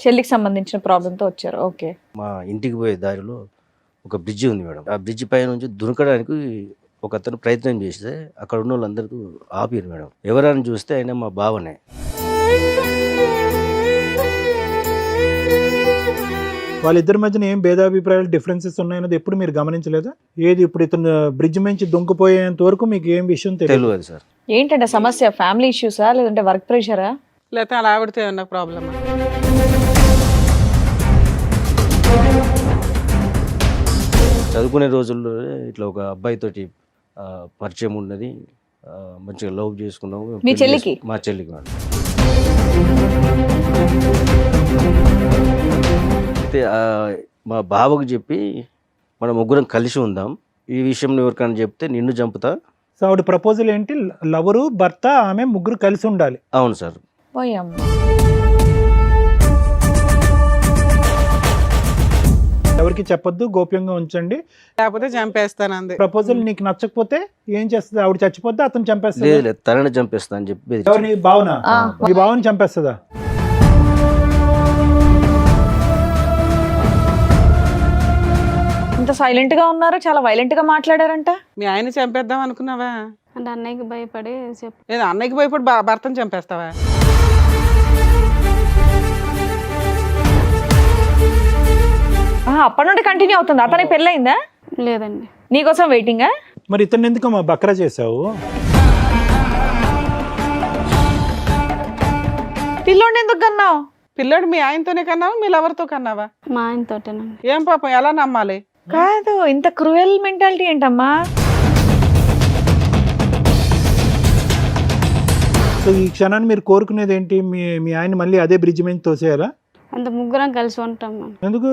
చెల్లికి సంబంధించిన ప్రాబ్లంతో వచ్చారు. ఓకే. మా ఇంటికి పోయే దారిలో ఒక బ్రిడ్జి ఉంది మేడం. ఆ బ్రిడ్జి పై నుంచి దునకడానికి ఒకతను ప్రయత్నం చేస్తే అక్కడ ఉన్న వాళ్ళందరూ ఆపారు మేడం. ఎవరని చూస్తే ఆయన మా బావనే. వాళ్ళిద్దరి మధ్యన ఏం భేదాభిప్రాయాలు డిఫరెన్సెస్ ఉన్నాయన్నది ఎప్పుడు మీరు గమనించలేదా? ఏది ఇప్పుడు ఇతను బ్రిడ్జ్ నుంచి దుంకిపోయేంత వరకు మీకు ఏం విషయం తెలియదు? తెలియదు సార్. ఏంటంటే సమస్య? ఫ్యామిలీ ఇష్యూసా లేదంటే వర్క్ ప్రెషరా? లేకపోతే అలా ఆవిడతో ఏమన్నా ప్రాబ్లమా? చదువుకునే రోజుల్లో ఇట్లా ఒక అబ్బాయితోటి పరిచయం ఉన్నది. మంచిగా లవ్ చేసుకున్నాము. మీ పెళ్లి చెల్లికి? మా చెల్లికి మేడం. అయితే మా బావకు చెప్పి మనం ముగ్గురం కలిసి ఉందాం, ఈ విషయం ఎవరికైనా చెప్తే నిన్ను చంపుతా. సో ఆవిడ ప్రపోజల్ ఏంటి? లవరు, భర్త, ఆమె ముగ్గురు కలిసి ఉండాలి. అవును సార్. పోయమ్మ. ఎవరికి చెప్పొద్దు, గోప్యంగా ఉంచండి. లేకపోతే చంపేస్తాను అంది. ప్రపోజల్ నీకు నచ్చకపోతే ఏం చేస్తుంది? ఆవిడ చచ్చిపోతే అతను చంపేస్తుంది. లేదు లేదు, తనని చంపేస్తా అని చెప్పి ఎవరిని? భావన. ఆ. ఈ భావన చంపేస్తుందా? ఇంత సైలెంట్ గా ఉన్నారు, చాలా వైలెంట్ గా మాట్లాడారంట. మీ ఆయన చంపేద్దాం అనుకున్నావా? అంటే అన్నయ్యకి భయపడి లేదా అన్నయ్యకి భయపడి భర్తను చంపేస్తావా? అప్పటి నుండి కంటిన్యూ అవుతుంది. అతనికి పెళ్ళయిందా? లేదండి. నీకోసం వెయిటింగా? మరి ఇతను ఎందుకు మా బక్రా చేసావు? పిల్లోడిని ఎందుకు కన్నావు? పిల్లాడు మీ ఆయనతోనే కన్నావా, మీ లవర్తో కన్నావా? మా ఆయనతోటేనండి. ఏం పాపం, ఎలా నమ్మాలి? కాదు, ఇంత క్రూయల్ మెంటాలిటీ ఏంటమ్మా? సో ఈ క్షణాన్ని మీరు కోరుకునేది ఏంటి? మీ ఆయన మళ్ళీ అదే బ్రిడ్జ్ మీద తోసేయాలా? అంత ముగ్గురం కలిసి ఉంటాం మనం. ఎందుకు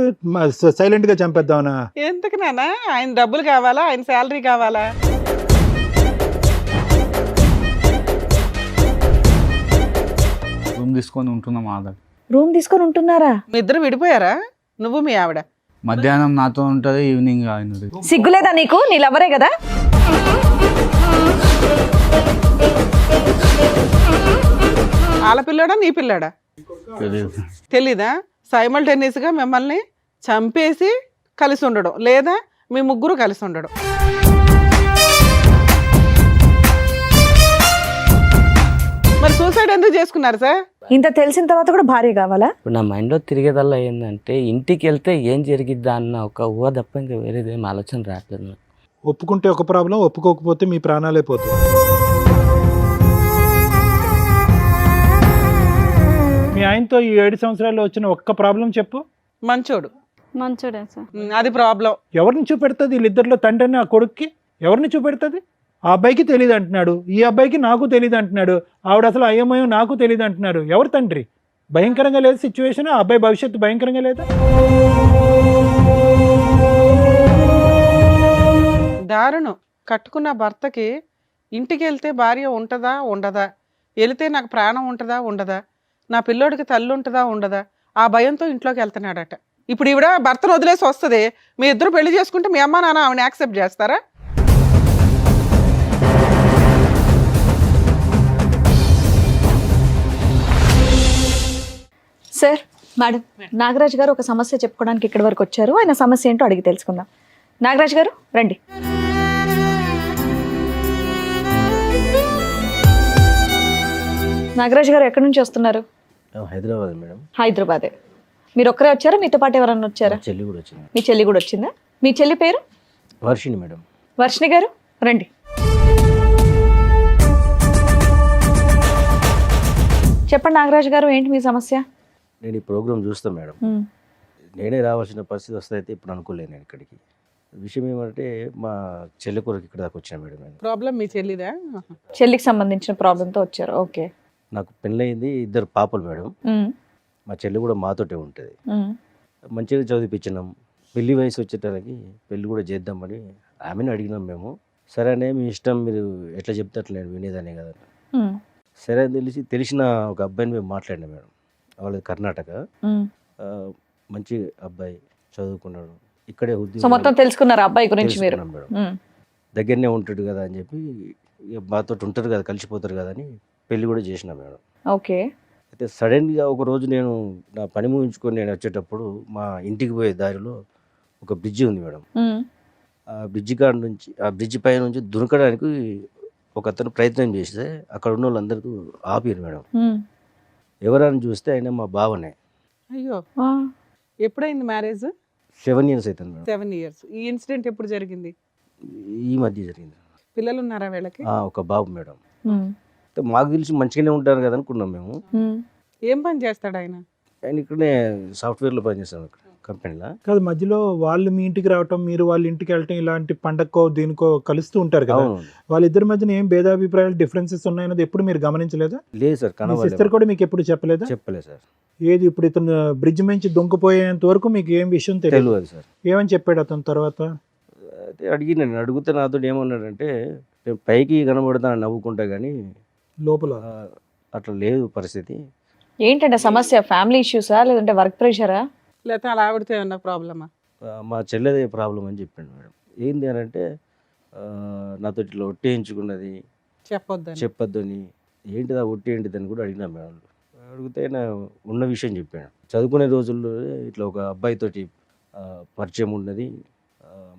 సైలెంట్ గా చంపేద్దామనా? ఎందుకు నాన్న? ఆయన డబ్బులు కావాలా, ఆయన శాలరీ కావాలా? రూమ్ తీసుకొని ఉంటున్నాం ఆధార్. రూమ్ తీసుకొని ఉంటున్నారా? మీ ఇద్దరు విడిపోయారా? నువ్వు మీ ఆవిడ? మధ్యాహ్నం నాతో ఉంటుంది, ఈవినింగ్ ఆయన. సిగ్గులేదా నీకు? నీ లవరే కదా. వాళ్ళ పిల్లాడా నీ పిల్లాడా తెలియదు. తెలీదా? సైమల్టేనియస్గా మిమ్మల్ని చంపేసి కలిసి ఉండడం, లేదా మీ ముగ్గురు కలిసి ఉండడం. మరి సూసైడ్ ఎందుకు చేసుకున్నారు సార్? ఇంత తెలిసిన తర్వాత కూడా భార్య కావాలా? ఇప్పుడు నా మైండ్లో తిరిగేదల్లా ఏంటంటే ఇంటికి వెళ్తే ఏం జరిగిద్దా అన్న ఒక ఊహ తప్ప ఇంకా వేరేదేం ఆలోచన రావట్లేదు నాకు. ఒప్పుకుంటే ఒక ప్రాబ్లం, ఒప్పుకోకపోతే మీ ప్రాణాలే పోతాయి. మీ ఆయనతో ఈ 7 సంవత్సరాల్లో వచ్చిన ఒక్క ప్రాబ్లం చెప్పు. మంచోడు. మంచోడే సార్. అది ప్రాబ్లం. ఎవరిని చూపెడుతుంది వీళ్ళిద్దరిలో? తండ్రిని ఆ కొడుక్కి ఎవరిని చూపెడుతుంది? ఆ అబ్బాయికి తెలియదు అంటున్నాడు, ఈ అబ్బాయికి నాకు తెలియదు అంటున్నాడు, ఆవిడ అసలు అయ్యమయం నాకు తెలియదు అంటున్నాడు. ఎవరు తండ్రి? భయంకరంగా లేదు సిచ్యువేషన్. ఆ అబ్బాయి భవిష్యత్తు భయంకరంగా లేదా? దారుణం. కట్టుకున్న భర్తకి ఇంటికి వెళ్తే భార్య ఉంటుందా ఉండదా, వెళితే నాకు ప్రాణం ఉంటుందా ఉండదా, నా పిల్లోడికి తల్లి ఉంటుందా ఉండదా, ఆ భయంతో ఇంట్లోకి వెళ్తున్నాడట. ఇప్పుడు ఈవిడ భర్తను వదిలేసి వస్తుంది, మీ ఇద్దరు పెళ్లి చేసుకుంటే మీ అమ్మ నాన్న ఆవిడని యాక్సెప్ట్ చేస్తారా? సార్, మేడం, నాగరాజ్ గారు ఒక సమస్య చెప్పుకోవడానికి ఇక్కడి వరకు వచ్చారు. ఆయన సమస్య ఏంటో అడిగి తెలుసుకుందాం. నాగరాజ్ గారు రండి. నాగరాజ్ గారు ఎక్కడి నుంచి వస్తున్నారు? హైదరాబాద్ మేడం. హైదరాబాదే. మీరు ఒక్కరే వచ్చారా? మీతో పాటు ఎవరన్నా వచ్చారా? మా చెల్లి కూడా వచ్చింది. మీ చెల్లి కూడా వచ్చిందా? మీ చెల్లి పేరు? వర్షిణి మేడం. వర్షిణి గారు రండి. చెప్పండి నాగరాజ్ గారు, ఏంటి మీ సమస్య? నేను ఈ ప్రోగ్రామ్ చూస్తాను మేడం. నేనే రావాల్సిన పరిస్థితి వస్తే ఇప్పుడు అనుకోలేదు నేను ఇక్కడికి. విషయం ఏమంటే మా చెల్లి కొరకు ఇక్కడ దాకా వచ్చాను మేడం. నేను ప్రాబ్లం మీ చెల్లిదా? చెల్లికి సంబంధించిన ప్రాబ్లంతో వచ్చారు. ఓకే. నాకు పెళ్ళయింది, 2 పాపలు మేడం. మా చెల్లి కూడా మాతోటే ఉంటుంది. మంచిగా చదివిపించినాం. పెళ్లి వయసు వచ్చేటానికి పెళ్లి కూడా చేద్దామని ఆమెను అడిగినాం మేము. సరే అనే మీ ఇష్టం, మీరు ఎట్లా చెప్తే అట్లా నేను వినేదానే కదా. సరే అని తెలిసిన ఒక అబ్బాయిని మేము మాట్లాడినాం మేడం. వాళ్ళది కర్ణాటక. మంచి అబ్బాయి, చదువుకున్నాడు, ఇక్కడే మొత్తం తెలుసుకున్నారు అబ్బాయి గురించి మీరు? మేడం దగ్గరనే ఉంటాడు కదా అని చెప్పి, మాతో ఉంటారు కదా, కలిసిపోతారు కదా అని పెళ్లి కూడా చేసినా మేడం. ఓకే. అయితే సడన్గా ఒక రోజు నేను నా పని ముగించుకొని నేను వచ్చేటప్పుడు మా ఇంటికి పోయే దారిలో ఒక బ్రిడ్జి ఉంది మేడం. ఆ బ్రిడ్జి కాడ నుంచి ఆ బ్రిడ్జి పై నుంచి దునకడానికి ఒక అతను ప్రయత్నం చేస్తే అక్కడ ఉన్న వాళ్ళందరూ ఆపారు మేడం. ఎవరని చూస్తే ఆయన మా బావనే. అయ్యో, ఎప్పుడైంది మ్యారేజ్? 7 years అవుతుంది మేడం. 7 years. ఈ ఇన్సిడెంట్ ఎప్పుడు జరిగింది? ఈ మధ్య జరిగింది. పిల్లలు ఉన్నారా వీళ్ళకి? ఒక బాబు మేడం. అయితే మాకు తెలిసి మంచిగానే ఉంటారు కదా అనుకున్నాం మేము. ఏం పని చేస్తాడు ఆయన? ఆయన ఇక్కడనే సాఫ్ట్వేర్లో పనిచేస్తాం ఇక్కడ కంపెనీలో. కాదు, మధ్యలో వాళ్ళు మీ ఇంటికి రావటం, మీరు వాళ్ళ ఇంటికి వెళ్ళటం, ఇలాంటి పండక్కో దీనికో కలుస్తూ ఉంటారు కదా. అవును. వాళ్ళిద్దరి మధ్యన ఏం భేదాభిప్రాయాలు, డిఫరెన్సెస్ ఉన్నాయన్నది ఎప్పుడు మీరు గమనించలేదా? లేదు సార్, మీ సిస్టర్ కూడా మీకు ఎప్పుడు చెప్పలేదా? చెప్పలేదు సార్. ఏది ఇప్పుడు ఇతను బ్రిడ్జ్ నుంచి దొంగపోయేంత వరకు మీకు ఏం విషయం తెలియదు సార్. ఏమని చెప్పాడు అతను తర్వాత? అయితే నేను అడిగితే నాతో ఏమన్నాడంటే, నేను పైకి కనబడతాను నవ్వుకుంటా కానీ లోపల అట్లా లేదు పరిస్థితి. ఏంటంటే సమస్య? ఫ్యామిలీ ఇష్యూసా లేదంటే వర్క్ ప్రెషరా? లేకపోతే అలా ఆవిడతో ఏమన్నా ప్రాబ్లమా? మా చెల్లెదే ప్రాబ్లం అని చెప్పాడు మేడం. ఏంది అని అంటే నాతో ఇట్లా ఒట్టేయించుకున్నది చెప్పొద్దు అని. ఏంటిదా ఒట్టి ఏంటిది అని కూడా అడిగినా మేడం. అడిగితే ఆయన ఉన్న విషయం చెప్పాడు. చదువుకునే రోజుల్లో ఇట్లా ఒక అబ్బాయితోటి పరిచయం ఉన్నది,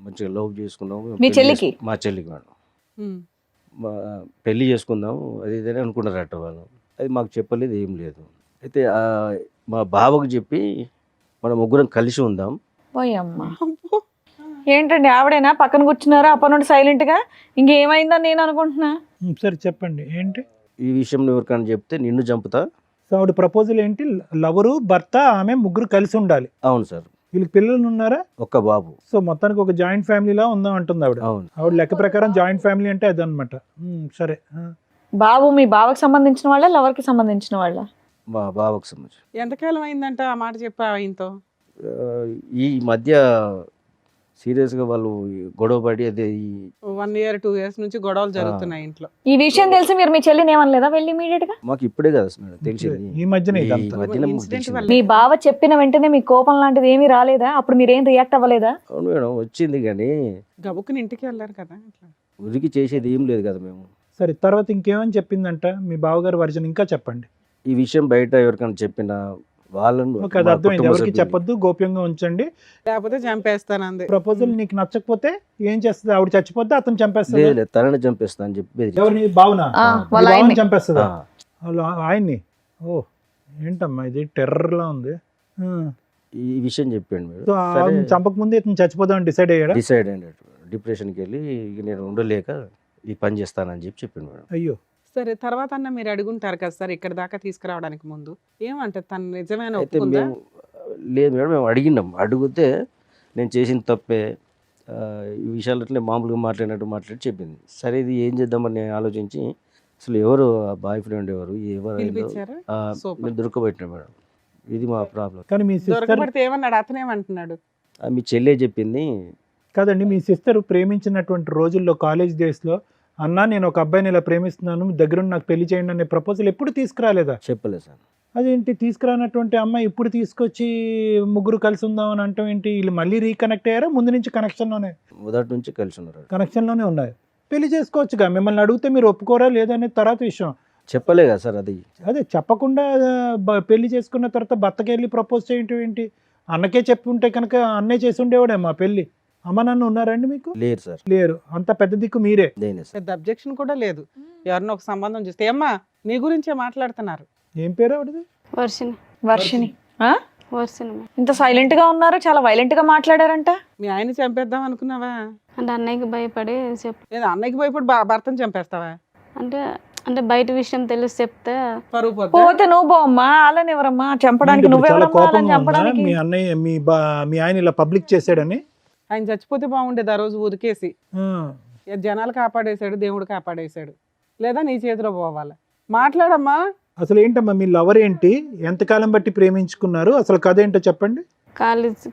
మంచిగా లవ్ చేసుకున్నాము. మీ చెల్లికి? మా చెల్లికి మేడం. పెళ్లి చేసుకుందాము అది ఇదని అనుకున్నారట వాళ్ళు. అది మాకు చెప్పలేదు, ఏం లేదు. అయితే మా బావకు చెప్పి మనం ముగ్గురం కలిసి ఉందాం. పోయమ్మా, ఏంటండి ఆవిడేనా పక్కన కూర్చున్నారా అప్పటి నుండి సైలెంట్ గా? ఇంకేమైందని నేను అనుకుంటున్నా. సరే చెప్పండి ఏంటి ఈ విషయం ఎవరికైనా చెప్తే నిన్ను చంపుతా. సో ఆవిడ ప్రపోజల్ ఏంటి? లవరు, భర్త, ఆమె ముగ్గురు కలిసి ఉండాలి. అవును సార్. వీళ్ళకి పిల్లలు ఉన్నారా? ఒక్క బాబు. సో మొత్తానికి ఒక జాయింట్ ఫ్యామిలీలా ఉందాం అంటుంది ఆవిడ. అవును. ఆవిడ లెక్క ప్రకారం జాయింట్ ఫ్యామిలీ అంటే అదనమాట. సరే. బాబు మీ బావకు సంబంధించిన వాళ్ళ, లవర్ కి సంబంధించిన వాళ్ళ? మా బావకు సంబంధించి. ఎంతకాలం అయిందంట ఆ మాట చెప్పా ఆయనతో? ఈ మధ్య సీరియస్గా వాళ్ళు గొడవపడి అదే 1 year 2 years నుంచి గొడవలు జరుగుతున్నాయి ఇంట్లో. ఈ విషయం తెలిసి మీరు మీ చెల్లిని ఏమనలేదా వెళ్ళి ఇమీడియట్ గా? మాకు ఇప్పుడే కదా మేడం తెలిసింది. ఈ మధ్యనే ఈ ఇదంతా. మధ్యన మాకు Incident తెలిసింది. వల్ల. మీ బావ చెప్పిన వెంటనే మీ కోపం లాంటిది ఏమీ రాలేదా? అప్పుడు మీరేం రియాక్ట్ అవ్వలేదా? అవును మేడం, వచ్చింది కానీ గబుక్కుని ఇంటికి వెళ్ళారు కదా అట్లా. ఉరికి చేసేది ఏం లేదు కదా మేము. సరే, తర్వాత ఇంకేమని చెప్పిందంట మీ బావగారు వర్జన్? ఇంకా చెప్పండి. ఈ విషయం బయట ఎవరికైనా చెప్పినా వాళ్ళను ఓకే, అది మా అర్థమైంది. కుటుంబ ఎవరికి సభ్యులు- చెప్పొద్దు, గోప్యంగా ఉంచండి. లేకపోతే చంపేస్తాను అంది. ప్రపోజల్ నీకు నచ్చకపోతే ఏం చేస్తుంది? ఆవిడ చచ్చిపోతే అతను చంపేస్తాడు. లేదు లేదు, తనని చంపేస్తా అని చెప్పి బెదిరించాడు. ఎవరిని? బావునా? వాళ్ళ ఆయన్ని. చంపేస్తుందా? ఆ, వాళ్ళు ఆయన్ని? ఓ, ఏంటమ్మా ఇది టెర్రర్లా ఉంది. ఈ విషయం చెప్పాడు మేడం. సో ఆవిడని చంపక ముందే ఇతను చచ్చిపోదామని డిసైడ్ అయ్యాడా? డిసైడ్ అయినట్టు డిప్రెషన్కి వెళ్ళి ఇక నేను ఉండలేక ఈ పని చేస్తానని చెప్పి చెప్పిండు మేడం. అయ్యో, సరే, తర్వాత అన్న మీరు అడుగుంటారు కదా సార్ ఇక్కడ దాకా తీసుకురావడానికి ముందు ఏమంటే తను నిజమైన అయితే ఒప్పుకుందా? మేము లేదు మేడం, మేము అడిగినాం. అడిగితే నేను చేసిన తప్పే, ఈ విషయాలు అట్లే మామూలుగా మాట్లాడి చెప్పింది. సరే ఇది ఏం చేద్దామని నేను ఆలోచించి అసలు ఎవరు బాయ్ ఫ్రెండ్ ఎవరు పిలిపించారా? Super. మేము దొరకబెట్టినా మేడం. ఇది మా ప్రాబ్లం. కానీ మీ సిస్టర్ దొరకబడితే ఏమన్నాడు? అతనేమంటున్నాడు? మీ చెల్లె చెప్పింది. కాదండి, మీ సిస్టర్ ప్రేమించినటువంటి రోజుల్లో కాలేజ్ డేస్లో అన్నా నేను ఒక అబ్బాయిని ఇలా ప్రేమిస్తున్నాను, దగ్గరుండి నాకు పెళ్లి చేయండి అనే ప్రపోజల్ ఎప్పుడు తీసుకురాలేదా? చెప్పలేదు సార్. అదేంటి తీసుకురానటువంటి అమ్మాయి ఇప్పుడు తీసుకొచ్చి ముగ్గురు కలిసి ఉందామని అంటాం ఏంటి? వీళ్ళు మళ్ళీ రీకనెక్ట్ అయ్యారా? ముందు నుంచి మొదటి నుంచి కలిసి ఉన్నారు. కనెక్షన్లోనే ఉన్నాయి. పెళ్లి చేసుకోవచ్చుగా. మిమ్మల్ని అడిగితే మీరు ఒప్పుకోరా లేదనే తర్వాత విషయం. చెప్పలే కదా సార్ అది. అదే చెప్పకుండా పెళ్లి చేసుకున్న తర్వాత భర్తకి వెళ్ళి ప్రపోజ్ చేయటం ఏంటి? అన్నకే చెప్పి ఉంటే కనుక అన్నే చేసి ఉండేవాడే మా పెళ్లి. అమ్మ నాన్న ఉన్నారండి మీకు? లేరు సార్. లేరు. అంత పెద్ద దిక్కు మీరే. దేనే సార్. పెద్ద అబ్జెక్షన్ కూడా లేదు. ఎవరినో ఒక సంబంధం చూస్తే అమ్మా నీ గురించే మాట్లాడుతున్నారు. ఏం పేరు ఆవిడది? వర్షిని. వర్షిని. ఆ? వర్షిని మేడం. ఇంత సైలెంట్ గా ఉన్నారు, చాలా వైలెంట్ గా మాట్లాడారంట. మీ ఆయన చంపేద్దాం అనుకున్నావా? అంటే అన్నయ్యకి భయపడి లేదా అన్నయ్యకి భయపడి భర్తను చంపేస్తావా? అంటే అంటే బయట విషయం తెలిసి చెప్తే పరువు పోద్దా? పోతే నువ్వు పోమ్మా, వాళ్ళని ఎవరమ్మా చంపడానికి? ఏంటి ఇప్పుడు చాలా నువ్వెవరమ్మా వాళ్ళని కోపంగా ఉందా? చంపడానికి? మీ అన్నయ్య మీ ఆయన ఇలా పబ్లిక్ చేశాడని? ఆయన చచ్చిపోతే బాగుండేది ఆ రోజు ఉరికేసి. ఆ. జనాలు కాపాడేశాడు, దేవుడు కాపాడేశాడు. లేదా నీ చేతిలో పోవాలి. మాట్లాడమ్మా. అసలు ఏంటమ్మా మీ లవర్ ఏంటి? ఎంతకాలం బట్టి ప్రేమించుకున్నారు? అసలు కథ ఏంటో చెప్పండి.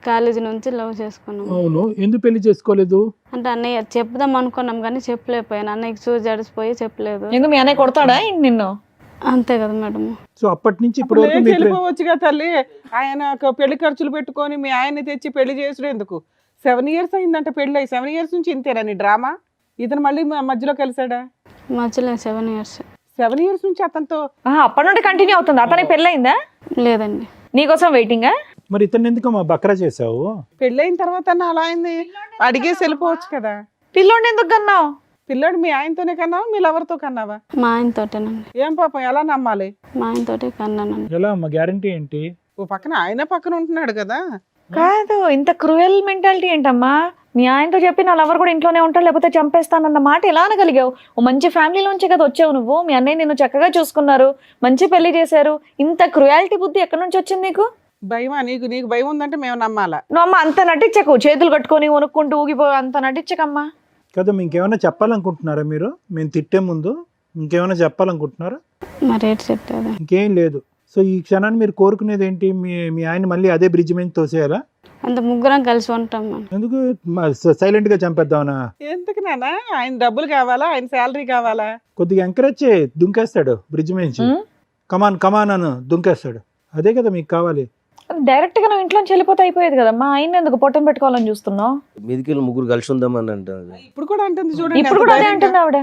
కాలేజీ నుంచి లవ్ చేసుకున్నాం. అవును, ఎందుకు పెళ్లి చేసుకోలేదు? అంటే అన్నయ్య చెప్దాం అనుకున్నాం కానీ చెప్పలేకపోయాను. అన్నయ్యకి చూసి జడిసిపోయి చెప్పలేదు. ఎందుకు మీ అన్నయ్య కొడతాడా ఏంటి నిన్ను? అంతే కదా మేడం. సో అప్పటి నుంచి ఇప్పటి వరకు మీ వెళ్ళిపోవచ్చుగా తల్లి. ఆయన పెళ్లి ఖర్చులు పెట్టుకొని మీ ఆయన్ని తెచ్చి పెళ్లి చేసుడు ఎందుకు? 7 years అయిందంట పెళ్లి అయ్యి. 7 years నుంచి ఇంతేనా నీ డ్రామా? ఇతను మళ్ళీ మధ్యలో కలిసాడా? మధ్యలో 7 years. 7 years నుంచి అతనితో అప్పటి నుండి కంటిన్యూ అవుతుంది. అతనికి పెళ్ళయిందా? లేదండి. నీకోసం వెయిటింగా? మరి ఇతను ఎందుకు మా బక్రా చేసావు? పెళ్ళైన తర్వాత అలా అయింది, అడిగేసి వెళ్ళిపోవచ్చు కదా. పిల్లోడిని ఎందుకు కన్నావు? పిల్లోడు మీ ఆయనతోనే కన్నావా, మీ లవర్తో కన్నావా? మా ఆయనతోటేనండి. ఏం పాపం, ఎలా నమ్మాలి? మా ఆయనతోటే కన్నానండి. ఎలా అమ్మ, గ్యారంటీ ఏంటి? ఓ పక్కన ఆయన పక్కన ఉంటున్నాడు కదా. కాదు, ఇంత క్రూయల్ మెంటాలిటీ ఏంటమ్మా? మీ ఆయనతో చెప్పి నా లవర్ కూడా ఇంట్లోనే ఉంటాడు లేకపోతే చంపేస్తానన్న మాట ఎలా అనగలిగావు? ఓ మంచి ఫ్యామిలీలోంచే కదా వచ్చావు నువ్వు. మీ అన్నయ్య నిన్ను చక్కగా చూసుకున్నారు, మంచి పెళ్లి చేశారు. ఇంత క్రూయాలిటీ బుద్ధి ఎక్కడి నుంచి వచ్చింది నీకు? భయమా నీకు? నీకు భయం ఉందంటే మేము నమ్మాలా? నువ్వు అమ్మ అంత నటించకు, చేతులు కట్టుకొని వణుక్కుంటూ ఊగిపో, అంత నటించకమ్మా. కదా, ఇంకేమైనా చెప్పాలనుకుంటున్నారా మీరు? మేము తిట్టే ముందు ఇంకేమైనా చెప్పాలనుకుంటున్నారా? మరి ఏంటి చెప్పేది? ఇంకేం లేదు. సో ఈ క్షణాన్ని మీరు కోరుకునేది ఏంటి? మీ ఆయన మళ్ళీ అదే బ్రిడ్జ్ మీద తోసేయాలా? అంత ముగ్గురం కలిసి ఉంటాం మనం. ఎందుకు సైలెంట్ గా చంపేద్దామనా? ఎందుకు నాన్న? ఆయన డబ్బులు కావాలా, ఆయన శాలరీ కావాలా? కొద్దిగా ఎంకరేజ్ చేయి, దుంకేస్తాడు బ్రిడ్జ్ నుంచి. కమాన్ కమాన్ అని దుంకేస్తాడు. అదే కదా మీకు కావాలి. డైరెక్ట్ గా నువ్వు ఇంట్లోంచి వెళ్ళిపోతే అయిపోయేది కదమ్మా. ఆయన ఎందుకు పొట్టం పెట్టుకోవాలని చూస్తున్నావు? మీదికి వెళ్ళి ముగ్గురు కలిసి ఉందామని అంటారు. ఇప్పుడు కూడా అంటుంది చూడండి. ఇప్పుడు కూడా అదే అంటుంది ఆవిడ.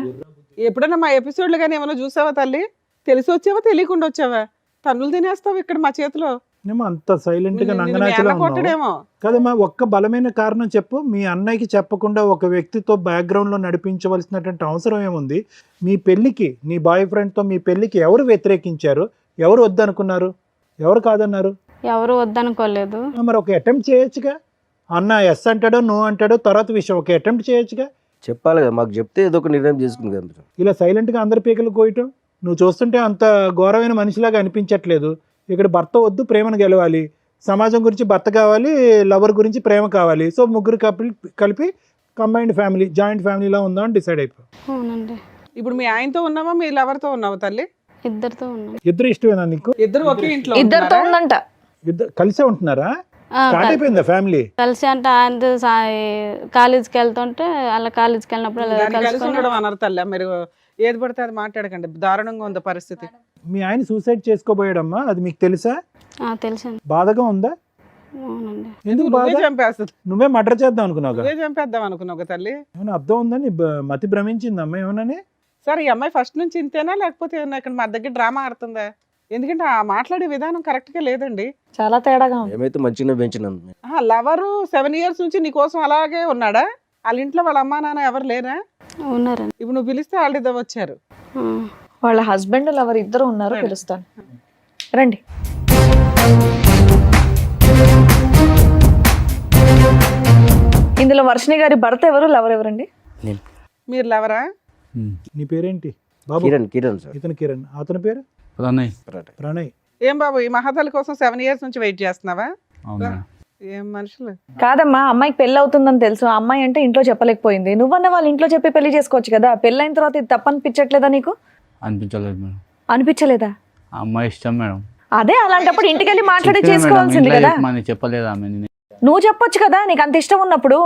ఎప్పుడైనా మా ఎపిసోడ్లు కానీ ఏమైనా చూసావా తల్లి? తెలిసి వచ్చావా తెలియకుండా వచ్చావా? తన్నులు తినేస్తావు ఇక్కడ మా చేతిలో. ఏమో అంత సైలెంట్ గా నిన్ను నంగనాచిలా ఎలా ఉన్నావు. కొట్టడేమో. కదమ్మా, ఒక్క బలమైన కారణం చెప్పు. మీ అన్నయ్యకి చెప్పకుండా ఒక వ్యక్తితో బ్యాక్గ్రౌండ్ లో నడిపించవలసినటువంటి అవసరం ఏముంది? మీ పెళ్లికి, నీ బాయ్ ఫ్రెండ్ తో మీ పెళ్లికి ఎవరు వ్యతిరేకించారు? ఎవరు వద్దనుకున్నారు? ఎవరు కాదన్నారు? ఎవరు వద్దనుకోలేదు. మరి ఒక అటెంప్ట్ చేయొచ్చుగా. అన్న ఎస్ అంటాడో నో అంటాడో తర్వాత విషయం, ఒక అటెంప్ట్ చేయొచ్చుగా. చెప్పాలి కదా, మాకు చెప్తే ఏదో ఒక నిర్ణయం చేసుకుంది కదా. ఇలా సైలెంట్ గా అందరి పీకలు కోయటం నువ్వు చూస్తుంటే అంత ఘోరమైన మనిషిలాగా అనిపించట్లేదు. ఇక్కడ భర్త వద్దు, ప్రేమను గెలవాలి. సమాజం గురించి భర్త కావాలి, లవర్ గురించి ప్రేమ కావాలి. సో ముగ్గురు కలిపి కంబైన్డ్ ఫ్యామిలీ, జాయింట్ ఫ్యామిలీలా ఉందాం అని డిసైడ్ అయిపో. అవునండి. ఇప్పుడు మీ ఆయనతో ఉన్నావా, మీ లవర్తో ఉన్నావా తల్లి? ఇద్దరితో ఉన్నాం. ఇద్దరు ఇష్టమేనా నీకు? ఇద్దరు ఒకే ఇంట్లో ఇద్దరితో ఉంటున్నారా? ఉందంట. ఇద్దరు కలిసే ఉంటున్నారా? ఆ, స్టార్ట్ అయిపోయిందా ఫ్యామిలీ? కలిసి అంటే ఆయన కాలేజీకి వెళ్తుంటే అలా కాలేజీకి వెళ్ళినప్పుడు అలా దాన్ని కలిసి కలుసుకొని ఉండడం అన్నారు తల్లి. మీరు ఏది పడితే అది మాట్లాడకండి, దారుణంగా ఉంది పరిస్థితి. మీ ఆయన సూసైడ్ చేసుకోబోయాడమ్మా, అది మీకు తెలుసా? తెలుసండి. బాధగా ఉందా? అవునండి. ఎందుకు బాధ? నువ్వే చంపేస్తుంది. నువ్వే మర్డర్ చేద్దాం అనుకున్నావు. నువ్వే చంపేద్దాం అనుకున్నావు కదా తల్లి. ఏమైనా అర్థం ఉందని మతి భ్రమించిందమ్మా ఏమన్నా? సరే, ఈ అమ్మాయి ఫస్ట్ నుంచి ఇంతేనా, లేకపోతే ఏమన్నా ఇక్కడ మా దగ్గర డ్రామా ఆడుతుందా? ఎందుకంటే ఆ మాట్లాడే విధానం కరెక్ట్ గా లేదండి. చాలా తేడాగా ఉంది. ఏమైతే మంచిగా పెంచినాం. లవరు 7 years నుంచి నీ కోసం అలాగే ఉన్నాడా? వాళ్ళ ఇంట్లో వాళ్ళ అమ్మా నాన్న ఎవరు లేరా? ఉన్నారండి. ఇప్పుడు నువ్వు పిలిస్తే వాళ్ళు ఇద్దరు వచ్చారు. ఆ. వాళ్ళ హస్బెండ్ లవర్ ఇద్దరు ఉన్నారు, పిలుస్తాను రండి. ఇందులో వర్షిణి గారి భర్త ఎవరు, లవర్ ఎవరండి? నేను మీరు లవరా? నీ పేరేంటి బాబు? కిరణ్ సార్. ఇతను కిరణ్, అతని పేరు ప్రణయ్. ప్రణయ్. ఏం బాబు, ఈ మహాతల్లి కోసం 7 years నుంచి వెయిట్ చేస్తున్నావా? అవునా? ఏం మనుషులు. కాదమ్మా, అమ్మాయికి పెళ్ళి అవుతుందని తెలుసు. ఆ అమ్మాయి అంటే ఇంట్లో చెప్పలేకపోయింది. నువ్వన్న వాళ్ళ ఇంట్లో చెప్పి పెళ్లి చేసుకోవచ్చు కదా. పెళ్ళైన తర్వాత ఇది తప్పనిపించట్లేదా నీకు? అనిపించలేదు మేడం. అనిపించలేదా? ఆ అమ్మాయి ఇష్టం మేడం. అదే, అలాంటప్పుడు ఇంటికి వెళ్ళి మాట్లాడి చెప్పినా మేడం, చేసుకోవాల్సింది ఇంట్లో కదా. చెప్పమని చెప్పలేదు ఆమె. నువ్వు చెప్పొచ్చు కదా, నీకు అంత ఇష్టం ఉన్నప్పుడు.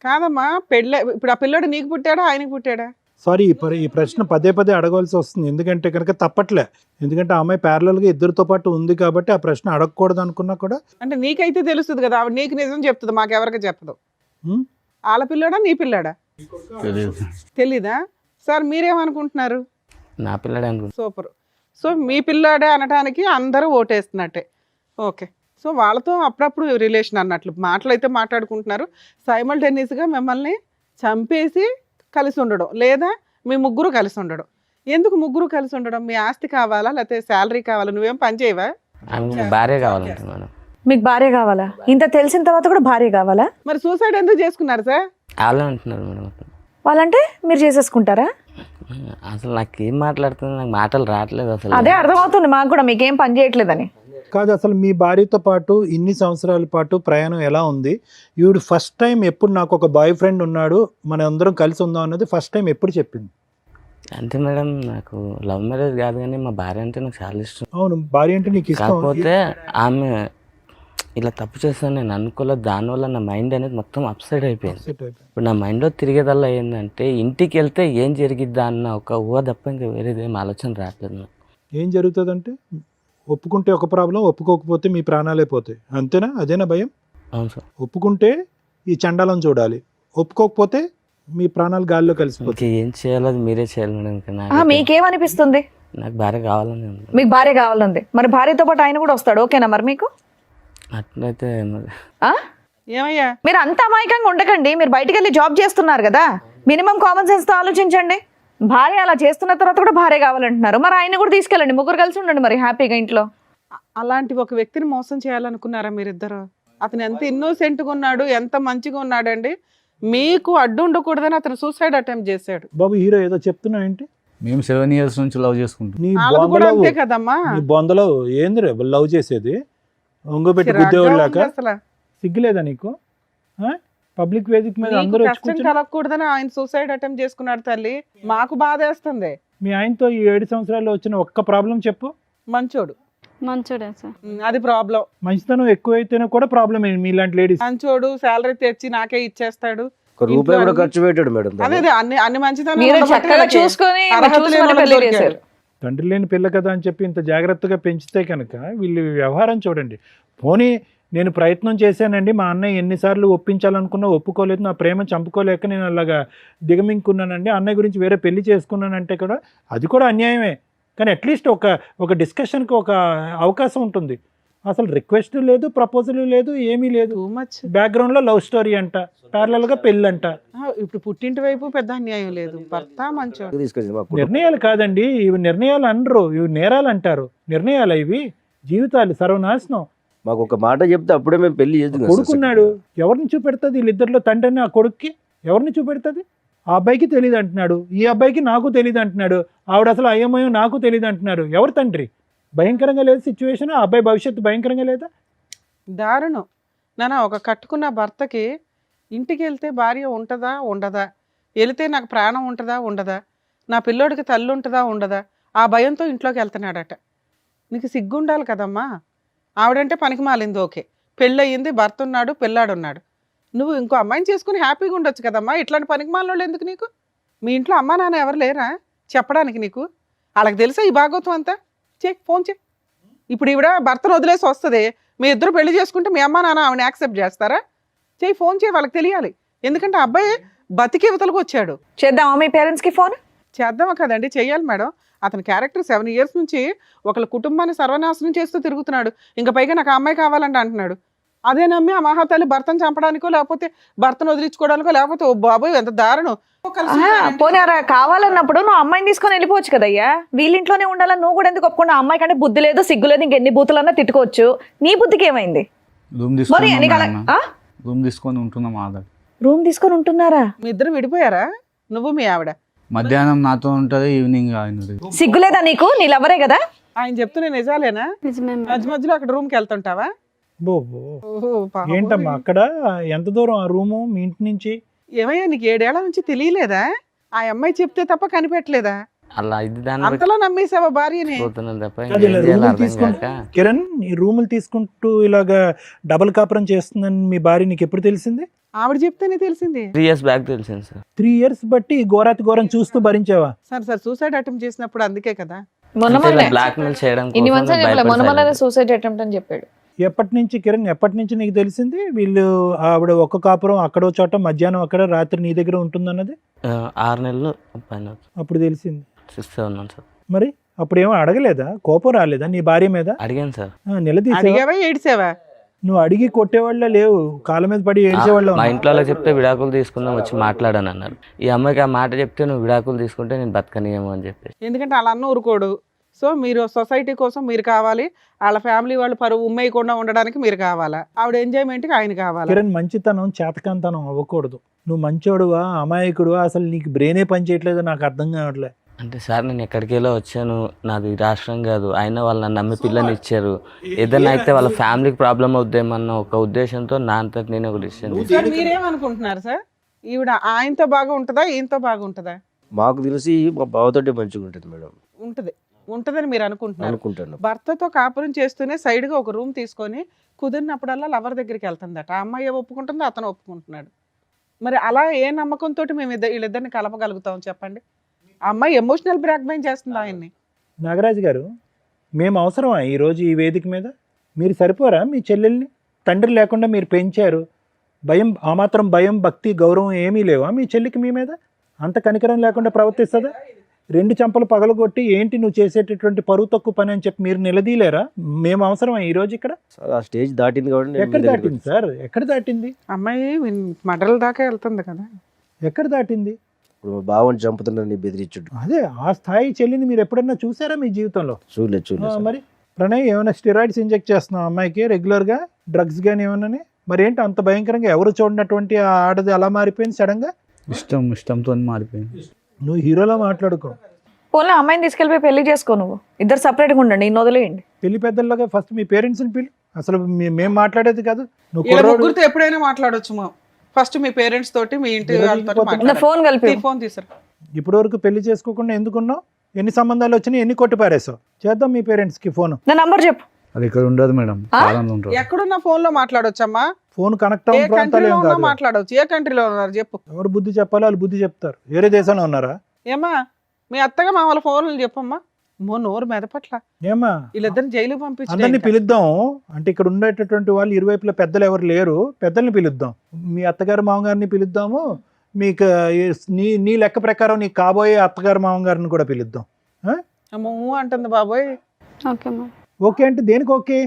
కాదమ్మా, పెళ్ళి ఇప్పుడు ఆ పిల్లడు నీకు పుట్టాడా ఆయనకి పుట్టాడా? సారీ, ఈ ప్రశ్న పదే పదే అడగవలసి వస్తుంది. ఎందుకంటే కనుక తప్పట్లే. ఎందుకంటే ఆ అమ్మాయి ప్యారలల్ గా ఇద్దరితో పాటు ఉంది కాబట్టి ఆ ప్రశ్న అడగకూడదు అనుకున్నా కూడా. అంటే నీకైతే తెలుస్తుంది కదా, ఆవిడ నీకు నిజం చెప్తుంది, మాకెవరికి చెప్పదు. హ్మ్? వాళ్ళ పిల్లాడా నీ పిల్లాడా తెలియదు. తెలీదా? సార్ మీరేమనుకుంటున్నారు? నా పిల్లడే అనుకుంటా. సూపర్. సో మీ పిల్లాడే అనడానికి అందరూ ఓటేస్తున్నట్టే. ఓకే. సో వాళ్ళతో అప్పుడప్పుడు రిలేషన్ అన్నట్లు మాటలు అయితే మాట్లాడుకుంటున్నారు. సైమల్టేనియస్గా మిమ్మల్ని చంపేసి కలిసి ఉండడం, లేదా మీ ముగ్గురు కలిసి ఉండడం. ఎందుకు ముగ్గురు కలిసి ఉండడం? మీ ఆస్తి కావాలా, లేకపోతే శాలరీ కావాలా? నువ్వేం పని చేయవా? ఆమె భార్య కావాలంట మేడం. మీకు భార్య కావాలా? ఇంత తెలిసిన తర్వాత కూడా భార్య కావాలా? మరి సూసైడ్ ఎందుకు చేసుకున్నారు సార్? వాళ్ళే అంటున్నారు మేడం. వాళ్ళంటే మీరు చేసేసుకుంటారా? అసలు నాకు ఏం మాట్లాడుతుంది, నాకు మాటలు రావట్లేదు అసలు. అదే అర్థమవుతుంది మాకు కూడా, మీకేం పని చేయట్లేదని. కాదు, అసలు మీ భార్యతో పాటు ఇన్ని సంవత్సరాల పాటు ప్రయాణం ఎలా ఉంది? ఈవిడ ఫస్ట్ టైం ఎప్పుడు నాకు ఒక బాయ్ ఫ్రెండ్ ఉన్నాడు, మన అందరం కలిసి ఉందాం అన్నది ఫస్ట్ టైం ఎప్పుడు చెప్పింది? అంతే మేడం, నాకు లవ్ మ్యారేజ్ కాదు కానీ మా భార్య అంటే నాకు చాలా ఇష్టం. అవును, భార్య అంటే నీకు ఇష్టం. కాకపోతే ఆమె ఇలా తప్పు చేస్తాను నేను అనుకోలేదు. దానివల్ల నా మైండ్ అనేది మొత్తం అప్సైడ్ అయిపోయింది. ఇప్పుడు నా మైండ్లో తిరిగేదల్లా ఏంటంటే ఇంటికి వెళ్తే ఏం జరిగిద్దా అన్న ఒక ఊహ తప్ప ఇంకా వేరేది ఏం ఆలోచన రావట్లేదు నాకు. ఏం జరుగుతుందంటే ఒప్పుకుంటే ఒక ప్రాబ్లం, ఒప్పుకోకపోతే మీ ప్రాణాలే పోతాయి. అంతేనా? అదేనా భయం? అవును సార్. ఒప్పుకుంటే ఈ చండాలం చూడాలి, ఒప్పుకోకపోతే మీ ప్రాణాలు గాల్లో కలిసిపోతాయి. ఇంకా ఏం చేయాలో అది మీరే చేయాలి మేడం. ఇంకా మీకేమనిపిస్తుంది? నాకు భార్య కావాలని ఉంది. మీకు భార్య కావాలంది, మరి భార్యతో పాటు ఆయన కూడా వస్తాడు, ఓకేనా మరి మీకు? అట్లయితే మరి ఆ? ఏమయ్యా మీరు అంత అమాయకంగా ఉండకండి, మీరు బయటికి వెళ్ళి జాబ్ చేస్తున్నారు కదా, మినిమం కామన్ సెన్స్ తో ఆలోచించండి. భార్య అలా చేస్తున్న తర్వాత కూడా భార్య కావాలంటున్నారు, మరి ఆయన కూడా తీసుకెళ్ళండి, ముగ్గురు కలిసి ఉండండి మరి హ్యాపీగా ఇంట్లో. అలాంటి ఒక వ్యక్తిని మోసం చేయాలనుకున్నారా మీరిద్దరు? అతను ఎంత ఇన్నోసెంట్గా ఉన్నాడు, ఎంత మంచిగా ఉన్నాడండి. మీకు అడ్డు ఉండకూడదని అతను సూసైడ్ అటెంప్ట్ చేశాడు. బాబు హీరో ఏదో చెప్తున్నావు ఏంటి? మేము 7 years నుంచి లవ్ చేసుకుంటాం. నీ వాళ్ళది కూడా బొందలో అంతే కదమ్మా. నీ బొందలో ఏంది రే లవ్ చేసేది? ఒంగోబెట్టి చిరాగ్గా గుద్దేవాళ్ళాక ఉంది అసలు. సిగ్గులేదా నీకు? పబ్లిక్ వేదిక మీద నీకు అందరూ వచ్చి కష్టం కూర్చొని కలగకూడదని ఆయన సూసైడ్ అటెంప్ట్ చేసుకున్నాడు తల్లి. మాకు బాధేస్తుంది. మీ ఆయనతో ఈ 7 సంవత్సరాల్లో వచ్చిన ఒక్క ప్రాబ్లం చెప్పు. మంచోడు. మంచోడే సార్. అది ప్రాబ్లం. మంచితనం ఎక్కువైతేనే కూడా ప్రాబ్లం మీలాంటి లేడీస్. మంచోడు, శాలరీ తెచ్చి నాకే ఇచ్చేస్తాడు. ఒక రూపాయి కూడా ఖర్చు పెట్టాడు మేడం అదే అదే అన్ని అన్ని మంచితనం మీరు ఉండబట్టి చక్కగా వీళ్ళకి చూసుకొని అర్హత చూసి లేని మరి వాళ్ళు పెళ్లి దొరికారు. చేశారు. తండ్రి లేని పిల్ల కదా అని చెప్పి ఇంత జాగ్రత్తగా పెంచితే కనుక వీళ్ళు వ్యవహారం చూడండి. పోనీ నేను ప్రయత్నం చేశానండి, మా అన్నయ్య ఎన్నిసార్లు ఒప్పించాలనుకున్నా ఒప్పుకోలేదు, నా ప్రేమ చంపుకోలేక నేను అలాగా దిగమింగుకున్నానండి, అన్నయ్య గురించి వేరే పెళ్లి చేసుకున్నానంటే కూడా అది కూడా అన్యాయమే. కానీ అట్లీస్ట్ ఒక డిస్కషన్కి ఒక అవకాశం ఉంటుంది. అసలు రిక్వెస్ట్ లేదు, ప్రపోజల్ లేదు, ఏమీ లేదు. Too much. బ్యాక్గ్రౌండ్లో లవ్ స్టోరీ అంట, ప్యారలల్గా పెళ్ళంట. ఇప్పుడు పుట్టింటి వైపు పెద్ద అన్యాయం లేదు. భర్త మంచోడు. తీసుకొచ్చింది మా కుటుంబం. నిర్ణయాలు కాదండి ఇవి, నిర్ణయాలు అనరు, ఇవి నేరాలు అంటారు. నిర్ణయాలు ఇవి, జీవితాలు సర్వనాశనం. మాకు ఒక మాట చెప్తే అప్పుడే మేము పెళ్లి చేద్దాం. కొడుకున్నాడు, ఎవరిని చూపెడుతుంది? వీళ్ళిద్దరిలో తండ్రిని ఆ కొడుక్కి ఎవరిని చూపెడుతుంది? ఆ అబ్బాయికి తెలియదు అంటున్నాడు, ఈ అబ్బాయికి నాకు తెలియదు అంటున్నాడు, ఆవిడ అసలు అయ్యమయం నాకు తెలియదు అంటున్నారు. ఎవరు తండ్రి? భయంకరంగా లేదు సిచ్యువేషన్. ఆ అబ్బాయి భవిష్యత్తు భయంకరంగా లేదా? దారుణం నాన్న. ఒక కట్టుకున్న భర్తకి ఇంటికి వెళ్తే భార్య ఉంటుందా ఉండదా, వెళితే నాకు ప్రాణం ఉంటుందా ఉండదా, నా పిల్లోడికి తల్లి ఉంటుందా ఉండదా, ఆ భయంతో ఇంట్లోకి వెళ్తున్నాడట. నీకు సిగ్గుండాలి కదమ్మా. ఆవిడంటే పనికి మాలింది ఓకే, పెళ్ళయింది, భర్త ఉన్నాడు, పిల్లాడున్నాడు. నువ్వు ఇంకో అమ్మాయిని చేసుకుని హ్యాపీగా ఉండొచ్చు కదమ్మా. ఇట్లాంటి పనికి మాలినోళ్ళు ఎందుకు నీకు? మీ ఇంట్లో అమ్మా నాన్న ఎవరు లేరా చెప్పడానికి నీకు? వాళ్ళకి తెలుసా ఈ భాగవతం అంతా? ఫోన్ చేయి. ఇప్పుడు ఈవిడ భర్తను వదిలేసి వస్తుంది, మీ ఇద్దరు పెళ్లి చేసుకుంటే మీ అమ్మ నాన్న ఆవిడని యాక్సెప్ట్ చేస్తారా? ఫోన్ చేయి, వాళ్ళకి తెలియాలి. ఎందుకంటే అబ్బాయి బతికి ఇవతలకు వచ్చాడు. చేద్దామా మీ పేరెంట్స్ కి ఫోన్? చేద్దామా కదండి, చెయ్యాలి మేడం. అతని క్యారెక్టర్ 7 years నుంచి ఒకళ్ళ కుటుంబాన్ని సర్వనాశనం చేస్తూ తిరుగుతున్నాడు. ఇంకా పైగా నాకు ఆ అమ్మాయి కావాలంటే అంటున్నాడు. అదే నమ్మి ఆ మహాతల్లి భర్తను చంపడానికో లేకపోతే భర్తను వదిలించుకోవడానికో లేకపోతే ఓ బాబోయ్ ఎంత దారుణం. పోనీ అలా కావాలన్నప్పుడు నువ్వు అమ్మాయిని తీసుకొని వెళ్ళిపోవచ్చు కదయ్యా. వీళ్ళింట్లోనే ఉండాలని నువ్వు కూడా ఎందుకు ఒప్పుకున్నా? అమ్మాయి కంటే బుద్ధి లేదు, సిగ్గు లేదు, ఇంకెన్ని బూతులన్నా తిట్టుకోవచ్చు. నీ బుద్ధికి ఏమైంది? రూమ్ మరి నీకు అలా రూమ్ తీసుకొని ఉంటున్నాం ఆధార్. రూమ్ తీసుకొని ఉంటున్నారా? మీ ఇద్దరు విడిపోయారా? నువ్వు మీ ఆవిడ? మధ్యాహ్నం నాతో ఉంటుంది, ఈవినింగ్ ఆయన. సిగ్గులేదా నీకు? నీ లవరే కదా. ఆయన చెప్తున్నా నిజాలేనా? నిజమే మేడం. మధ్య మధ్యలో అక్కడ రూమ్కి వెళ్తుంటావా? ఓహో, ఏంటమ్మా అక్కడ ఎంత దూరం ఆ రూము మీ ఇంటి నుంచి? ఏమయ్యా నీకు 7 ఏళ్ల నుంచి తెలియలేదా? ఆ అమ్మాయి చెప్తే తప్ప కనిపెట్టలేదా? అలా ఇది దాన్ని అంతలా నమ్మేసావా భార్యని? పోతున్నాను తప్ప అది ఇలా ఏం చేయాలో రూములు అర్థం తీసుకుంటూ కాక. కిరణ్, ఈ రూములు తీసుకుంటూ ఇలాగా డబుల్ కాపురం చేస్తుందని మీ భార్య నీకు ఎప్పుడు తెలిసింది? ఆవిడ చెప్తేనే తెలిసింది. 3 years బ్యాక్ తెలిసింది సార్. 3 years బట్టి ఈ ఘోరాతి ఘోరం చూస్తూ భరించావా? సార్ సూసైడ్ అటెంప్ట్ చేసినప్పుడు అందుకే కదా. బ్లాక్ మెయిల్ చేయడం ఇన్ని కోసం మంత్స్ భయపడి మొన్న silent. సూసైడ్ అటెంప్ట్ అని చెప్పాడు. ఎప్పటి నుంచి కిరణ్, ఎప్పటి నుంచి నీకు తెలిసింది వీళ్ళు ఆవిడ ఒక్క కాపురం అక్కడో చోట మధ్యాహ్నం అక్కడ రాత్రి నీ దగ్గర ఉంటుందన్నది? 6 నెలలు పైన అప్పుడు తెలిసింది. 6-7 months సార్. మరి అప్పుడు ఏమో అడగలేదా? కోపం రాలేదా నీ భార్య మీద? అడిగాను సార్. నిలదీసావా? అడిగావా ఏడిసావా? నువ్వు అడిగి కొట్టేవాళ్ళ లేవు, కాళ్ళ మీద పడి ఏడ్చేవాళ్ళ. మా ఇంట్లో వాళ్ళకి చెప్తే విడాకులు తీసుకుందాం వచ్చి మాట్లాడాను అన్నారు. ఈ అమ్మాయికి ఆ మాట చెప్తే నువ్వు విడాకులు తీసుకుంటే నేను బతకనియేమో అని చెప్పేసి. ఎందుకంటే వాళ్ళ అన్న ఊరుకోడు. సో మీరు సొసైటీ కోసం మీరు కావాలి, వాళ్ళ ఫ్యామిలీ వాళ్ళు పరువు ఉమ్మేయకుండా ఉండడానికి మీరు కావాలా, ఆవిడ ఎంజాయ్మెంట్కి ఆయన కావాలి. కిరణ్, మంచితనం చేతకంతనం అవ్వకూడదు. నువ్వు మంచోడువా అమాయకుడువా? అసలు నీకు బ్రెయినే పని చేయట్లేదో నాకు అర్థం కావట్లే. అంటే సార్ నేను ఎక్కడికెళ్ళో వచ్చాను, నాది రాష్ట్రం కాదు, అయినా వాళ్ళు నన్ను నమ్మి పిల్లని ఇచ్చారు. ఏదైనా అయితే వాళ్ళ ఫ్యామిలీకి ప్రాబ్లం అవుద్దేమన్న ఒక ఉద్దేశంతో నా అంతటి నేను ఒక డిసిషన్ సార్ మీరేమనుకుంటున్నారు సార్? ఈవిడ ఆయనతో బాగా ఉంటుందా ఈయనతో బాగుంటుందా? మాకు తెలిసి మా బావతోటే మంచిగా ఉంటుంది మేడం. ఉంటుందని మీరు అనుకుంటున్నారు. అనుకుంటాను. భర్తతో కాపురం చేస్తూనే సైడ్గా ఒక రూమ్ తీసుకొని కుదిరినప్పుడల్లా లవర్ దగ్గరికి వెళ్తుందట. ఆ అమ్మాయి ఒప్పుకుంటుందో అతను ఒప్పుకుంటున్నాడు. మరి అలా ఏ నమ్మకంతో మేము వీళ్ళిద్దరిని కలపగలుగుతాం చెప్పండి? ఆ అమ్మాయి ఎమోషనల్ బ్లాక్మెయిల్ చేస్తుంది ఆయన్ని. నాగరాజు గారు, మేము అవసరమా ఈరోజు ఈ వేదిక మీద? మీరు సరిపోరా? మీ చెల్లెల్ని తండ్రి లేకుండా మీరు పెంచారు, భయం, ఆ మాత్రం భయం భక్తి గౌరవం ఏమీ లేవా మీ చెల్లికి? మీ మీద అంత కనికరం లేకుండా ప్రవర్తిస్తుందా? 2 చెంపలు పగలగొట్టి ఏంటి నువ్వు చేసేటటువంటి పరువు తక్కువ పని అని చెప్పి మీరు నిలదీలేరా? మేము అవసరమా ఈ రోజు ఇక్కడ? సార్ ఆ స్టేజ్ దాటింది కాబట్టి నేను ఎక్కడ మీ దగ్గరికి దాటింది సార్? ఎక్కడ దాటింది? అమ్మాయి మడల దాకా వెళ్తుంది కదా. ఎక్కడ దాటింది? ఇప్పుడు మా బావని చంపుతున్నారని బెదిరించుడు. అదే ఆ స్థాయి చెల్లిని మీరు ఎప్పుడన్నా చూసారా మీ జీవితంలో? చూడలేదు మరి ప్రణయ్ ఏమైనా స్టెరాయిడ్స్ ఇంజెక్ట్ చేస్తున్నావు అమ్మాయికి రెగ్యులర్గా, డ్రగ్స్ కానీ ఏమన్నా? మరి ఏంటి అంత భయంకరంగా ఎవరు చూడనటువంటి ఆ ఆడది అలా మారిపోయింది సడన్ గా? ఇష్టంతో మారిపోయింది. నువ్వు హీరోలా మాట్లాడుకో. పోనీ అమ్మాయిని తీసుకెళ్ళిపోయి పెళ్లి చేసుకో, నువ్వు ఇద్దరు సపరేట్గా ఉండండి, ఇన్ని వదిలేయండి. పెళ్లి పెద్దల్లాగా ఫస్ట్ మీ పేరెంట్స్ని పిలు. అసలు మేము మాట్లాడేది కాదు. నువ్వు ఇలా కుర్రోడు ముగ్గురితో ఎప్పుడైనా మాట్లాడొచ్చు మా. ఫస్ట్ మీ పేరెంట్స్ తోటి, మీ ఇంటి వాళ్ళతో నా మాట్లాడాలి. ఫోన్ కలిపి ఫోన్ తీసారు. ఇప్పటి వరకు పెళ్లి చేసుకోకుండా ఎందుకున్నావు? ఎన్ని సంబంధాలు వచ్చినాయి, ఎన్ని కొట్టి పారేసావు? చేద్దాం మీ పేరెంట్స్ కి ఫోన్. నా నంబర్ చెప్పు. అది ఇక్కడ ఉండదు మేడం, కాలంలో ఉంటుంది. ఎక్కడున్న ఫోన్ లో మాట్లాడొచ్చమ్మా. ఫోన్ కనెక్ట్ ఏ అవ్వని ప్రాంతాలు కంట్రీలో ఏం ఉన్నా కాదు. మాట్లాడవచ్చు. ఏ కంట్రీలో ఉన్నారు చెప్పు. ఎవరు బుద్ధి చెప్పాలో వాళ్ళు బుద్ధి చెప్తారు. వేరే దేశంలో ఉన్నారా? ఏమా మీ అత్తగా మా వాళ్ళ ఫోన్లు చెప్పమ్మా. నోరు మెదపట్ల. ఏమా వీళ్ళిద్దరిని జైలుకి అందరినీ పంపించి పిలుద్దాం. అంటే ఇక్కడ ఉండేటటువంటి వాళ్ళు ఇరువైపుల పెద్దలు ఎవరు లేరు, పెద్దల్ని పిలుద్దాం. మీ అత్తగారు మామగారిని పిలుద్దాము. మీకు నీ లెక్క ప్రకారం నీ కాబోయే అత్తగారు మామగారిని కూడా పిలుద్దాం. అంటుంది బాబోయ్. Okay madam. ఓకే అంటే దేనికి ఓకే?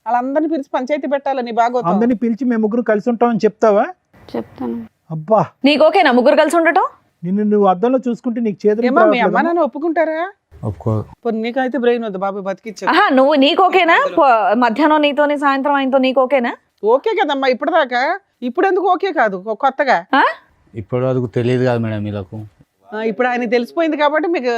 వాళ్ళందరినీ పిలిచి పంచాయతీ పెట్టాలి నీ బాగోతా. అందరినీ పిలిచి మేము ముగ్గురు కలిసి ఉంటామని చెప్తావా? చెప్తాను. అబ్బా, నీకు ఓకేనా ముగ్గురు కలిసి ఉండటం? నిన్ను నువ్వు అద్దంలో చూసుకుంటే నీకు ఏమా మీ అమ్మ చేతులు నాన్న ఒప్పుకుంటారా? ఒప్పుకోరు. పోనీ నీకైతే బ్రెయిన్ వద్దు బాబు, బతికిచ్చా. ఆహా, నువ్వు నీకు ఓకేనా? మధ్యాహ్నం నీతోని సాయంత్రం ఆయనతో నీకు ఓకేనా? ఓకే కదమ్మా ఇప్పటిదాకా. ఇప్పుడు ఎందుకు ఓకే కాదు కొత్తగా? ఇప్పటి వరకు తెలియదు కదా మేడం వీళ్ళకు. ఇప్పుడు ఆయన తెలిసిపోయింది కాబట్టి మీకు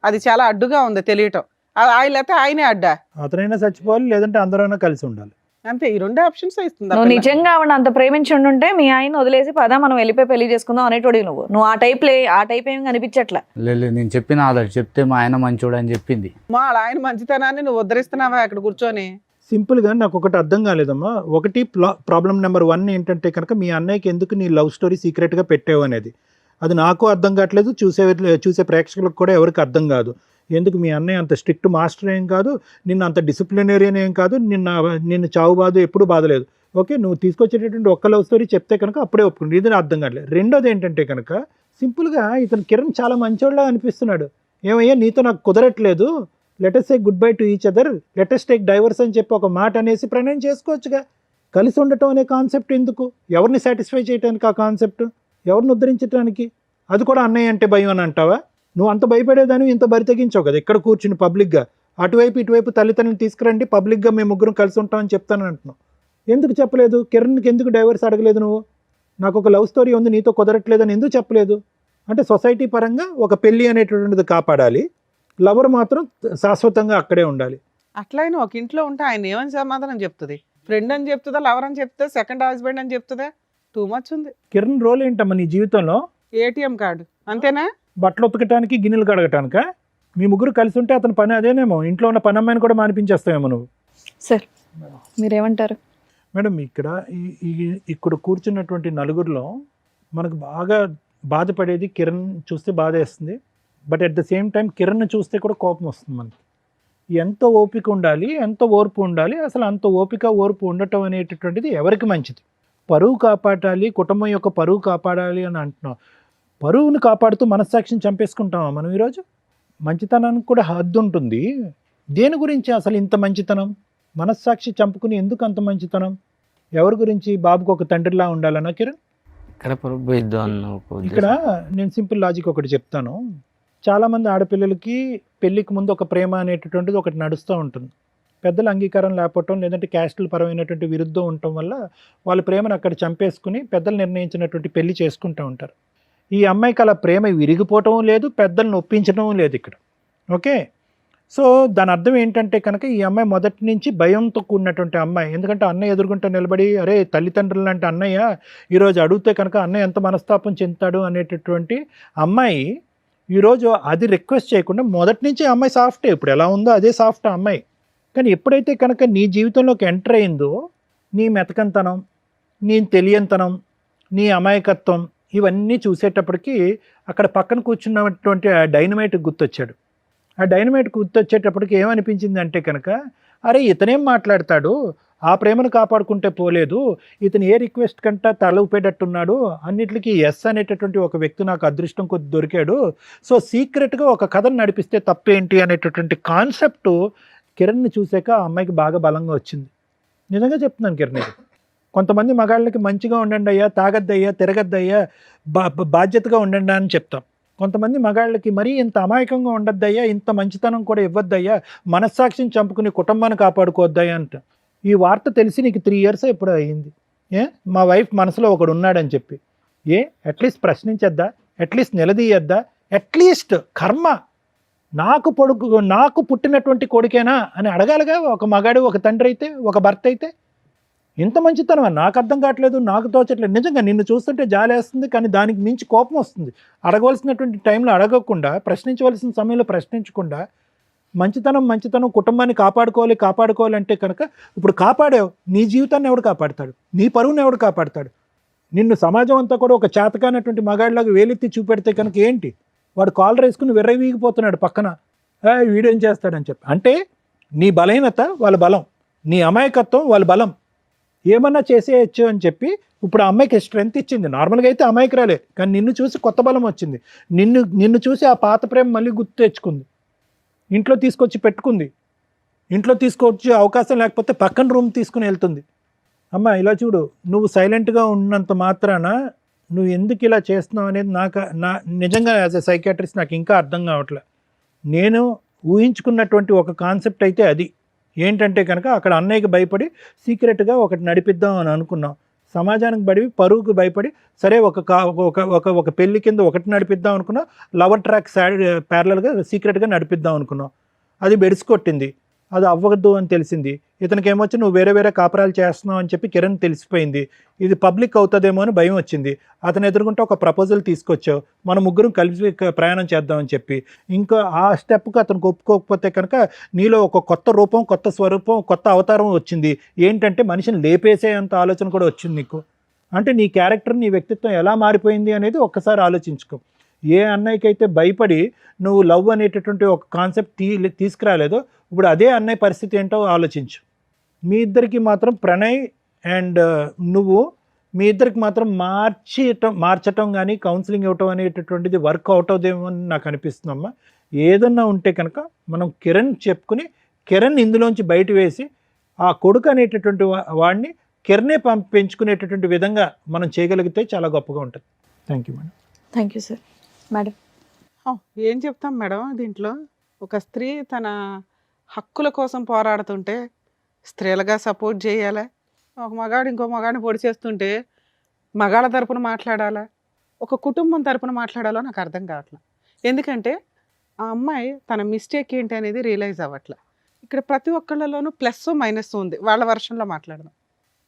అది చాలా అడ్డుగా ఉంది తెలియటం. ఆయన లేకపోతే ఆయనే అడ్డా. అతనైనా చచ్చిపోవాలి, లేదంటే అందరైనా కలిసి ఉండాలి. అంతే, ఈ 2 ఆప్షన్స్ ఇస్తుంది. నువ్వు నిజంగా ఆవిడ అంత ప్రేమించి ఉండుంటే మీ ఆయన వదిలేసి పదా మనం వెళ్ళిపోయి పెళ్లి చేసుకుందాం అనేటోడి. నువ్వు ఆ టైప్ ఏమి కనిపించట్లా. లేదు నేను చెప్పిన ఆల్రెడీ చెప్తే మా ఆయన మంచోడు అని చెప్పింది. మా ఆయన మంచితనాన్ని నువ్వు ఉద్ధరిస్తున్నావా అక్కడ కూర్చొని? సింపుల్గా నాకు ఒకటి అర్థం కాలేదమ్మా. ఒకటి ప్రాబ్లం నెంబర్ 1 ఏంటంటే కనుక మీ అన్నయ్యకి ఎందుకు నీ లవ్ స్టోరీ సీక్రెట్గా పెట్టావు అనేది. అది నాకు అర్థం కావట్లేదు, చూసే ప్రేక్షకులకు కూడా ఎవరికి అర్థం కాదు. ఎందుకు మీ అన్నయ్య అంత స్ట్రిక్ట్ మాస్టర్ ఏం కాదు, నిన్ను అంత డిసిప్లినరీన్ ఏం కాదు, నిన్ను చావు బాధ ఎప్పుడు బాధలేదు. ఓకే, నువ్వు తీసుకొచ్చేటటువంటి ఒక్క లవ్ స్టోరీ చెప్తే కనుక అప్పుడే ఒప్పుకుంది. ఇది అర్థం కావట్లేదు. రెండోది ఏంటంటే కనుక సింపుల్గా ఇతను కిరణ్ చాలా మంచోళ్ళ అనిపిస్తున్నాడు. ఏమయ్యా నీతో నాకు కుదరట్లేదు, let us say goodbye to each other, let us take divorce అని చెప్పి ఒక మాట అనేసి ప్రణయం చేసుకోవచ్చుగా. కలిసి ఉండటం అనే కాన్సెప్ట్ ఎందుకు? ఎవరిని సాటిస్ఫై చేయడానికి ఆ కాన్సెప్ట్? ఎవరిని ఉద్ధరించడానికి? అది కూడా అన్నయ్య అంటే భయం అని అంటావా? నువ్వు అంత భయపడేదాన్ని ఇంత బరి తెగించావు కదా ఇక్కడ కూర్చుని పబ్లిక్గా. అటువైపు ఇటువైపు తల్లిదండ్రులను తీసుకురండి, పబ్లిక్గా మేము ముగ్గురం కలిసి ఉంటామని చెప్తాను అంటున్నావు. ఎందుకు చెప్పలేదు? కిరణ్కి ఎందుకు డైవర్స్ అడగలేదు నువ్వు? నాకు ఒక లవ్ స్టోరీ ఉంది నీతో కుదరట్లేదని ఎందుకు చెప్పలేదు? అంటే సొసైటీ పరంగా ఒక పెళ్ళి అనేటటువంటిది కాపాడాలి, లవర్ మాత్రం శాశ్వతంగా అక్కడే ఉండాలి. అట్లయినా ఒక ఇంట్లో ఉంటే ఆయన ఏమని సమాధానం చెప్తుంది? ఫ్రెండ్ అని చెప్తుందా, లవర్ అని చెప్తుందా, సెకండ్ హస్బెండ్ అని చెప్తుందా? టూ మచ్ ఉంది. కిరణ్ రోల్ ఏంటమ్మా నీ జీవితంలో? ఏటీఎం కార్డు అంతేనా? బట్టలు ఉతకటానికి, గిన్నెలు కడగటానిక? మీ ముగ్గురు కలిసి ఉంటే అతని పని అదేనేమో. ఇంట్లో ఉన్న పని అమ్మాయిని కూడా మానిపించేస్తావేమో నువ్వు. సార్ మీరేమంటారు? మేడం ఇక్కడ కూర్చున్నటువంటి నలుగురిలో మనకు బాగా బాధపడేది కిరణ్ చూస్తే బాధ వేస్తుంది. But at the same time Kiran చూస్తే కూడా కోపం వస్తుంది మనకి. ఎంత ఓపిక ఉండాలి, ఎంత ఓర్పు ఉండాలి, అసలు అంత ఓపిక ఓర్పు ఉండటం అనేటటువంటిది ఎవరికి మంచిది? పరువు కాపాడాలి, కుటుంబం యొక్క పరువు కాపాడాలి అని అంటున్నాం. పరువును కాపాడుతూ మనస్సాక్షిని చంపేసుకుంటామా మనం ఈరోజు? మంచితనానికి కూడా హద్దు ఉంటుంది. దేని గురించి అసలు ఇంత మంచితనం? మనస్సాక్షి చంపుకుని ఎందుకు అంత మంచితనం? ఎవరి గురించి? బాబుకు ఒక తండ్రిలా ఉండాలన్నా కిరణ్? ఇక్కడ నేను సింపుల్ లాజిక్ ఒకటి చెప్తాను. చాలామంది ఆడపిల్లలకి పెళ్ళికి ముందు ఒక ప్రేమ అనేటటువంటిది ఒకటి నడుస్తూ ఉంటుంది. పెద్దల అంగీకారం లేకపోవటం, లేదంటే క్యాస్టుల పరమైనటువంటి విరుద్ధం ఉండటం వల్ల వాళ్ళ ప్రేమను అక్కడ చంపేసుకుని పెద్దలు నిర్ణయించినటువంటి పెళ్లి చేసుకుంటూ ఉంటారు. ఈ అమ్మాయికి అలా ప్రేమ విరిగిపోవటం లేదు, పెద్దలను ఒప్పించడం లేదు ఇక్కడ. ఓకే, సో దాని అర్థం ఏంటంటే కనుక ఈ అమ్మాయి మొదటి నుంచి భయంతో కూడినటువంటి అమ్మాయి. ఎందుకంటే అన్నయ్య ఎదుర్కొంటూ నిలబడి అరే తల్లిదండ్రులు లాంటి అన్నయ్య ఈరోజు అడిగితే కనుక అన్నయ్య ఎంత మనస్తాపం చెందుతాడు అనేటటువంటి అమ్మాయి ఈరోజు అది రిక్వెస్ట్ చేయకుండా మొదటి నుంచి అమ్మాయి సాఫ్టే. ఇప్పుడు ఎలా ఉందో అదే సాఫ్ట్ అమ్మాయి. కానీ ఎప్పుడైతే కనుక నీ జీవితంలోకి ఎంటర్ అయిందో నీ మెతకంతనం, నీ తెలియంతనం, నీ అమాయకత్వం ఇవన్నీ చూసేటప్పటికి అక్కడ పక్కన కూర్చున్నటువంటి ఆ డైనమైట్ గుర్తొచ్చాడు. ఆ డైనమైట్ గుర్తొచ్చేటప్పటికి ఏమనిపించింది అంటే కనుక అరే ఇతనేం మాట్లాడతాడు, ఆ ప్రేమను కాపాడుకుంటే పోలేదు, ఇతను ఏ రిక్వెస్ట్ కంటే తల ఊపేటట్టున్నాడు, అన్నిటికీ ఎస్ అనేటటువంటి ఒక వ్యక్తి నాకు అదృష్టం కొద్ది దొరికాడు, సో సీక్రెట్గా ఒక కథను నడిపిస్తే తప్పేంటి అనేటటువంటి కాన్సెప్ట్ కిరణ్ని చూసాక ఆ అమ్మాయికి బాగా బలంగా వచ్చింది. నిజంగా చెప్తున్నాను కిరణ్, ఇది కొంతమంది మగాళ్ళకి మంచిగా ఉండండి అయ్యా, తాగద్దయ్యా, తిరగద్దయ్యా, బాధ్యతగా ఉండండి అని చెప్తాం. కొంతమంది మగాళ్ళకి మరీ ఇంత అమాయకంగా ఉండద్దయ్యా, ఇంత మంచితనం కూడా ఇవ్వద్దయ్యా, మనస్సాక్షిని చంపుకుని కుటుంబాన్ని కాపాడుకోవద్దయ్యా అంట. ఈ వార్త తెలిసి నీకు 3 years ఎప్పుడు అయ్యింది. మా వైఫ్ మనసులో ఒకడు ఉన్నాడని చెప్పి అట్లీస్ట్ ప్రశ్నించద్దా, అట్లీస్ట్ నిలదీయద్దా, అట్లీస్ట్ కర్మ నాకు పుట్టినటువంటి కొడుకేనా అని అడగాలిగా ఒక మగాడు, ఒక తండ్రి అయితే, ఒక భర్త అయితే. ఇంత మంచితనం నాకు అర్థం కావట్లేదు, నాకు తోచట్లేదు. నిజంగా నిన్ను చూస్తుంటే జాలేస్తుంది, కానీ దానికి మించి కోపం వస్తుంది. అడగవలసినటువంటి టైంలో అడగకుండా, ప్రశ్నించవలసిన సమయంలో ప్రశ్నించకుండా, మంచితనం కుటుంబాన్ని కాపాడుకోవాలంటే కనుక ఇప్పుడు కాపాడావు, నీ జీవితాన్ని ఎవడు కాపాడతాడు, నీ పరువుని ఎవడు కాపాడతాడు? నిన్ను సమాజం అంతా కూడా ఒక చేతకానటువంటి మగాడిలాగా వేలెత్తి చూపెడితే కనుక ఏంటి, వాడు కాలర్ వేసుకుని విర్రవీగిపోతున్నాడు పక్కన, వీడేం చేస్తాడని చెప్పి. అంటే నీ బలహీనత వాళ్ళ బలం, నీ అమాయకత్వం వాళ్ళ బలం, ఏమన్నా చేసేయచ్చు అని చెప్పి ఇప్పుడు ఆ అమ్మాయికి స్ట్రెంత్ ఇచ్చింది. నార్మల్గా అయితే అమాయకురాలే, కానీ నిన్ను చూసి కొత్త బలం వచ్చింది. నిన్ను చూసి ఆ పాత ప్రేమ మళ్ళీ గుర్తు తెచ్చుకుంది, ఇంట్లో తీసుకొచ్చి పెట్టుకుంది. ఇంట్లో తీసుకొచ్చి అవకాశం లేకపోతే పక్కన రూమ్ తీసుకుని వెళ్తుంది. అమ్మ ఇలా చూడు, నువ్వు సైలెంట్గా ఉన్నంత మాత్రాన నువ్వు ఎందుకు ఇలా చేస్తున్నావు అనేది నా నిజంగా యాజ్ ఎ సైకాట్రిస్ట్ నాకు ఇంకా అర్థం కావట్లే. నేను ఊహించుకున్నటువంటి ఒక కాన్సెప్ట్ అయితే అది ఏంటంటే కనుక అక్కడ అన్నయ్యకి భయపడి సీక్రెట్గా ఒకటి నడిపిద్దాం అని అనుకున్నాం. సమాజానికి బడి పరువుకు భయపడి సరే ఒక పెళ్లి కింద ఒకటి నడిపిద్దాం అనుకున్నాం, లవర్ ట్రాక్ ప్యారలల్గా సీక్రెట్గా నడిపిద్దాం అనుకున్నాం. అది బెడిసికొట్టింది, అది అవ్వద్దు అని తెలిసింది. ఇతనికి ఏమొచ్చి నువ్వు వేరే కాపురాలు చేస్తున్నావు అని చెప్పి కిరణ్ తెలిసిపోయింది. ఇది పబ్లిక్ అవుతుందేమో అని భయం వచ్చింది. అతను ఎదుర్కొంటే ఒక ప్రపోజల్ తీసుకొచ్చావు, మన ముగ్గురం కలిసి ప్రయాణం చేద్దామని చెప్పి. ఇంకా ఆ స్టెప్కి అతనికి ఒప్పుకోకపోతే కనుక నీలో ఒక కొత్త రూపం, కొత్త స్వరూపం, కొత్త అవతారం వచ్చింది. ఏంటంటే మనిషిని లేపేసేంత ఆలోచన కూడా వచ్చింది నీకు. అంటే నీ క్యారెక్టర్, నీ వ్యక్తిత్వం ఎలా మారిపోయింది అనేది ఒక్కసారి ఆలోచించుకో. ఏ అన్నయ్యకైతే భయపడి నువ్వు లవ్ అనేటటువంటి ఒక కాన్సెప్ట్ తీసుకురాలేదో, ఇప్పుడు అదే అన్నయ్య పరిస్థితి ఏంటో ఆలోచించు. మీ ఇద్దరికి మాత్రం ప్రణయ్ అండ్ నువ్వు మీ ఇద్దరికి మాత్రం మార్చటం కానీ కౌన్సిలింగ్ ఇవ్వటం అనేటటువంటిది వర్క్ అవుట్ అవుదేమో అని నాకు అనిపిస్తుందమ్మా. ఏదన్నా ఉంటే కనుక మనం కిరణ్ చెప్పుకుని కిరణ్ ఇందులోంచి బయట వేసి ఆ కొడుకు అనేటటువంటి వాడిని కిరణే పెంచుకునేటటువంటి విధంగా మనం చేయగలిగితే చాలా గొప్పగా ఉంటుంది. Thank you madam. Thank you sir. Madam ఏం చెప్తాం మేడం, దీంట్లో ఒక స్త్రీ తన హక్కుల కోసం పోరాడుతుంటే స్త్రీలుగా సపోర్ట్ చేయాలా, ఒక మగాడు ఇంకో మగాడిని పొడి చేస్తుంటే మగాళ్ళ తరపున మాట్లాడాలా, ఒక కుటుంబం తరపున మాట్లాడాలో నాకు అర్థం కావట్లేదు. ఎందుకంటే ఆ అమ్మాయి తన మిస్టేక్ ఏంటి అనేది రియలైజ్ అవ్వట్లే. ఇక్కడ ప్రతి ఒక్కళ్ళలోనూ ప్లస్ మైనస్ ఉంది. వాళ్ళ వర్షన్లో మాట్లాడదాం.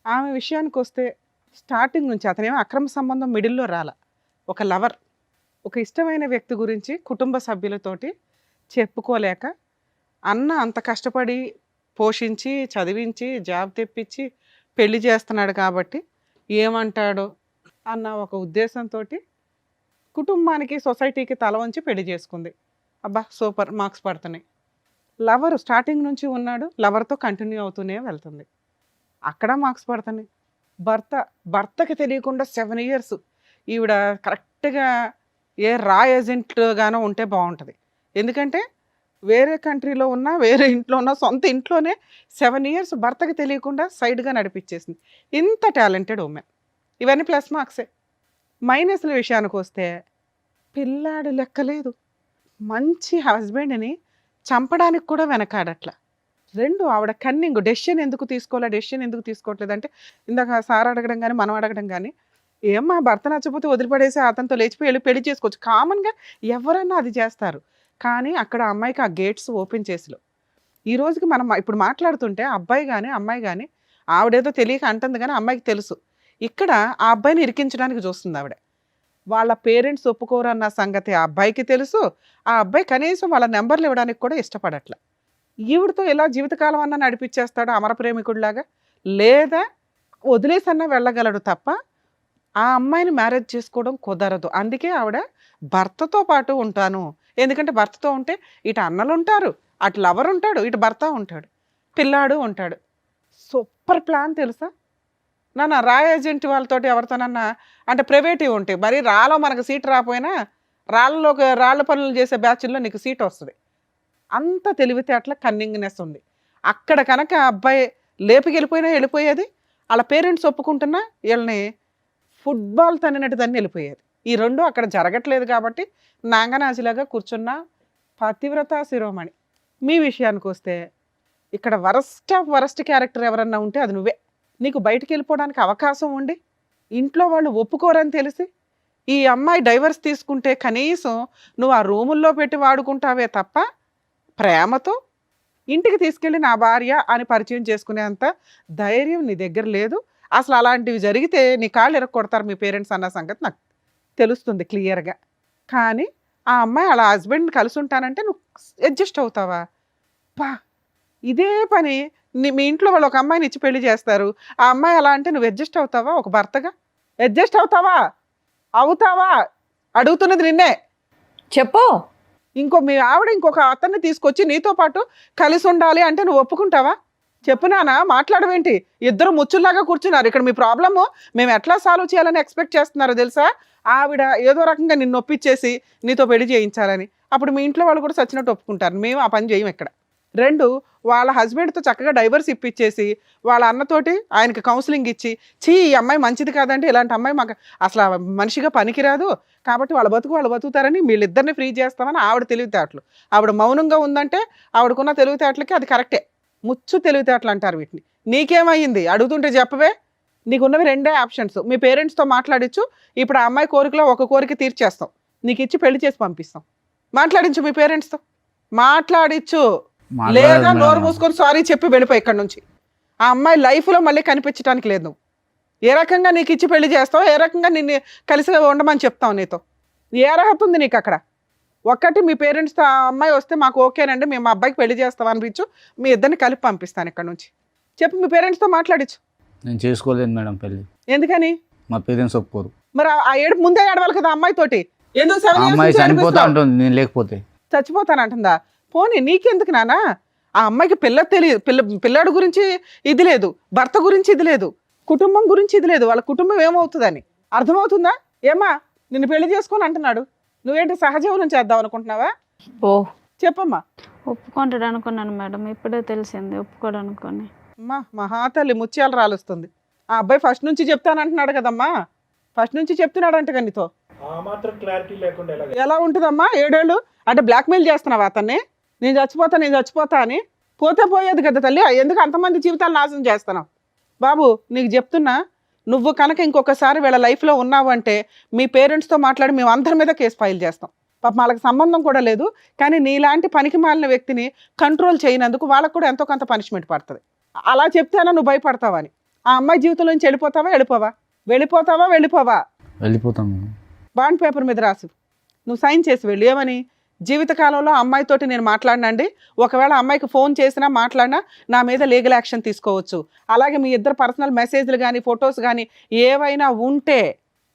ఆమె విషయానికి వస్తే స్టార్టింగ్ నుంచి అతనేమో అక్రమ సంబంధం మిడిల్లో రాల, ఒక లవర్, ఒక ఇష్టమైన వ్యక్తి గురించి కుటుంబ సభ్యులతోటి చెప్పుకోలేక అన్న అంత కష్టపడి పోషించి చదివించి జాబ్ తెప్పించి పెళ్లి చేస్తున్నాడు కాబట్టి ఏమంటాడో అన్న ఒక ఉద్దేశంతో కుటుంబానికి సొసైటీకి తల వంచి పెళ్లి చేసుకుంది. అబ్బా సూపర్, మార్క్స్ పడుతున్నాయి. లవర్ స్టార్టింగ్ నుంచి ఉన్నాడు, లవర్తో కంటిన్యూ అవుతూనే వెళ్తుంది, అక్కడ మార్క్స్ పడుతున్నాయి. భర్తకి తెలియకుండా 7 years ఈవిడ కరెక్ట్గా ఏ రా ఏజెంట్గానో ఉంటే బాగుంటుంది. ఎందుకంటే వేరే కంట్రీలో ఉన్నా, వేరే ఇంట్లో ఉన్నా, సొంత ఇంట్లోనే 7 years భర్తకి తెలియకుండా సైడ్గా నడిపించేసింది. ఇంత టాలెంటెడ్ ఉమెన్. ఇవన్నీ ప్లస్ మార్క్సే. మైనస్ల విషయానికి వస్తే పిల్లాడు లెక్కలేదు, మంచి హస్బెండ్ని చంపడానికి కూడా వెనకాడట్ల. 2 ఆవిడ కన్నింగ్, డెసిషన్ ఎందుకు తీసుకోవట్లేదు అంటే ఇందాక సార్ అడగడం కానీ మనం అడగడం కానీ, ఏమ్మా భర్త నచ్చకపోతే వదిలిపడేసి అతనితో లేచిపోయి పెళ్లి చేసుకోవచ్చు, కామన్గా ఎవరన్నా అది చేస్తారు. కానీ అక్కడ అమ్మాయికి ఆ గేట్స్ ఓపెన్ చేసిలో ఈ రోజుకి మనం ఇప్పుడు మాట్లాడుతుంటే అబ్బాయి కానీ అమ్మాయి కానీ ఆవిడేదో తెలియక అంటుంది కానీ అమ్మాయికి తెలుసు ఇక్కడ ఆ అబ్బాయిని ఇరికించడానికి చూస్తుంది ఆవిడ. వాళ్ళ పేరెంట్స్ ఒప్పుకోరన్న సంగతి ఆ అబ్బాయికి తెలుసు. ఆ అబ్బాయి కనీసం వాళ్ళ నెంబర్లు ఇవ్వడానికి కూడా ఇష్టపడట్ల. ఈవిడతో ఇలా జీవితకాలం అన్నా నడిపించేస్తాడు అమర ప్రేమికుడిలాగా, లేదా వదిలేసన్నా వెళ్ళగలడు తప్ప ఆ అమ్మాయిని మ్యారేజ్ చేసుకోవడం కుదరదు. అందుకే ఆవిడ భర్తతో పాటు ఉంటాను, ఎందుకంటే భర్తతో ఉంటే ఇటు అన్నలు ఉంటారు, అటు లవర్ ఉంటాడు, ఇటు భర్త ఉంటాడు, పిల్లాడు ఉంటాడు. సూపర్ ప్లాన్ తెలుసా నాన్న. రా ఏజెంట్ వాళ్ళతోటి ఎవరితోనన్నా అంటే ప్రైవేటివ్ ఉంటాయి, మరి రాలో మనకు సీట్ రాకపోయినా రాళ్ళ పనులు చేసే బ్యాచ్ల్లో నీకు సీట్ వస్తుంది. అంత తెలివితేటల కన్నింగ్నెస్ ఉంది అక్కడ. కనుక అబ్బాయి లేపికెళ్ళిపోయినా వెళ్ళిపోయేది, వాళ్ళ పేరెంట్స్ ఒప్పుకుంటున్నా వీళ్ళని ఫుట్బాల్ తన్నినట్టు తన్ని వెళ్ళిపోయేది. ఈ రెండు అక్కడ జరగట్లేదు కాబట్టి నాంగనాజిలాగా కూర్చున్న పతివ్రత శిరోమణి. మీ విషయానికి వస్తే ఇక్కడ వరస్ట్ ఆఫ్ వరస్ట్ క్యారెక్టర్ ఎవరన్నా ఉంటే అది నువ్వే. నీకు బయటికి వెళ్ళిపోవడానికి అవకాశం ఉండి ఇంట్లో వాళ్ళు ఒప్పుకోరని తెలిసి ఈ అమ్మాయి డైవర్స్ తీసుకుంటే కనీసం నువ్వు ఆ రూముల్లో పెట్టి వాడుకుంటావే తప్ప ప్రేమతో ఇంటికి తీసుకెళ్ళి నా భార్య అని పరిచయం చేసుకునేంత ధైర్యం నీ దగ్గర లేదు. అసలు అలాంటివి జరిగితే నీ కాళ్ళు ఎరగొడతారు మీ పేరెంట్స్ అన్న సంగతి నాకు తెలుస్తుంది క్లియర్గా. కానీ ఆ అమ్మాయి అలా హస్బెండ్ని కలిసి ఉంటానంటే నువ్వు అడ్జస్ట్ అవుతావా? పా ఇదే పని మీ ఇంట్లో వాళ్ళు ఒక అమ్మాయిని ఇచ్చి పెళ్లి చేస్తారు, ఆ అమ్మాయి అలా అంటే నువ్వు అడ్జస్ట్ అవుతావా? ఒక భర్తగా అడ్జస్ట్ అవుతావా? అడుగుతున్నది నిన్నే. చెప్పు. మీ ఆవిడ ఇంకొక అతన్ని తీసుకొచ్చి నీతో పాటు కలిసి ఉండాలి అంటే నువ్వు ఒప్పుకుంటావా? చెప్పునానా, మాట్లాడవేంటి? ఇద్దరు ముచ్చుల్లాగా కూర్చున్నారు ఇక్కడ. మీ ప్రాబ్లము మేము ఎట్లా సాల్వ్ చేయాలని ఎక్స్పెక్ట్ చేస్తున్నారో తెలుసా? ఆవిడ ఏదో రకంగా నిన్ను ఒప్పించేసి నీతో పెళ్లి చేయించాలని. అప్పుడు మీ ఇంట్లో వాళ్ళు కూడా సచ్చినట్టు ఒప్పుకుంటారు. మేము ఆ పని చేయం ఇక్కడ. 2, వాళ్ళ హస్బెండ్తో చక్కగా డైవర్స్ ఇప్పించేసి వాళ్ళ అన్నతోటి ఆయనకి కౌన్సిలింగ్ ఇచ్చి, ఈ అమ్మాయి మంచిది కాదంటే ఇలాంటి అమ్మాయి మాకు అసలు మనిషిగా పనికిరాదు కాబట్టి వాళ్ళ బతుకు వాళ్ళు బతుకుతారని వీళ్ళిద్దరిని ఫ్రీ చేస్తామని ఆవిడ తెలివితేటలు. ఆవిడ మౌనంగా ఉందంటే ఆవిడకున్న తెలివితేటలకి అది కరెక్టే. ముచ్చు తెలివితేటలు అంటారు వీటిని. నీకేమయ్యింది అడుగుతుంటే చెప్పవే. నీకున్నవి 2 ఆప్షన్స్. మీ పేరెంట్స్తో మాట్లాడించు, ఇప్పుడు ఆ అమ్మాయి కోరికలో ఒక కోరిక తీర్చేస్తాం, నీకు ఇచ్చి పెళ్లి చేసి పంపిస్తాం. మాట్లాడించు మీ పేరెంట్స్తో, మాట్లాడించు. లేదా నోరు మూసుకొని సారీ చెప్పి వెళ్ళిపోయి ఇక్కడ నుంచి. ఆ అమ్మాయి లైఫ్లో మళ్ళీ కనిపించడానికి లేదు. నువ్వు ఏ రకంగా నీకు ఇచ్చి పెళ్లి చేస్తావు, ఏ రకంగా నిన్ను కలిసి ఉండమని చెప్తావు, నీతో ఏ అర్హత ఉంది నీకు అక్కడ? ఒక్కటి మీ పేరెంట్స్తో ఆ అమ్మాయి వస్తే మాకు ఓకేనండి, మేము మా అబ్బాయికి పెళ్లి చేస్తాం అనిపించు, మీ ఇద్దరిని కలిపి పంపిస్తాను ఇక్కడ నుంచి చెప్పు. మీ పేరెంట్స్తో మాట్లాడించు. నేను చేసుకోలేదు మేడం పెళ్ళి. ఎందుకని? మా పేరెంట్స్ ఒప్పుకోరు. మరి ఆ ఏడుపు ముందే ఏడవాలి కదా అమ్మాయితోటి. ఎందుకు 7 years అమ్మాయి నుంచి చనిపోతా ఏడిపిస్తున్నావు? ఉంటుంది నేను లేకపోతే. చచ్చిపోతానంటుందా? పోనీ నీకెందుకు నానా? ఆ అమ్మాయికి పిల్లాడు గురించి ఇది లేదు, భర్త గురించి ఇది లేదు, కుటుంబం గురించి ఇది లేదు. వాళ్ళ కుటుంబం ఏమవుతుందని అర్థమవుతుందా? ఏమా నిన్ను పెళ్లి చేసుకొని అంటున్నాడు, నువ్వేంటి సహజీవనం చేద్దాం అనుకుంటున్నావా? ఓ చెప్పమ్మా. ఒప్పుకుంటాడు అనుకున్నాను మేడం, ఇప్పుడే తెలిసింది ఒప్పుకోడు అనుకొని. అమ్మా మహాతల్లి ముత్యాలు రాలుస్తుంది. ఆ అబ్బాయి ఫస్ట్ నుంచి చెప్తానంటున్నాడు కదమ్మా, ఫస్ట్ నుంచి చెప్తున్నాడంట నీతో. ఎలా ఉంటుందమ్మా 7 ఏళ్ళు అంటే బ్లాక్మెయిల్ చేస్తున్నావా అతన్ని? నేను చచ్చిపోతా అని. పోతే పోయేది కదా తల్లి, ఎందుకు అంతమంది జీవితాలు నాశనం చేస్తున్నావు? బాబు నీకు చెప్తున్నా, నువ్వు కనుక ఇంకొకసారి వీళ్ళ లైఫ్లో ఉన్నావు అంటే మీ పేరెంట్స్తో మాట్లాడి మేము అందరి మీద కేసు ఫైల్ చేస్తాం. పాప వాళ్ళకి సంబంధం కూడా లేదు, కానీ నీలాంటి పనికి మాలిన వ్యక్తిని కంట్రోల్ చేయనందుకు వాళ్ళకు కూడా ఎంతో కొంత పనిష్మెంట్ పడుతుంది. అలా చెప్తేనా నువ్వు భయపడతావని? ఆ అమ్మాయి జీవితంలో నుంచి వెళ్ళిపోతావా? వెళ్ళిపోతాను. బాండ్ పేపర్ మీద రాసు, నువ్వు సైన్ చేసి వెళ్ళు. ఏమని? జీవితకాలంలో అమ్మాయితోటి నేను మాట్లాడినండి, ఒకవేళ అమ్మాయికి ఫోన్ చేసినా మాట్లాడినా నా మీద లీగల్ యాక్షన్ తీసుకోవచ్చు. అలాగే మీ ఇద్దరు పర్సనల్ మెసేజ్లు కానీ ఫొటోస్ కానీ ఏవైనా ఉంటే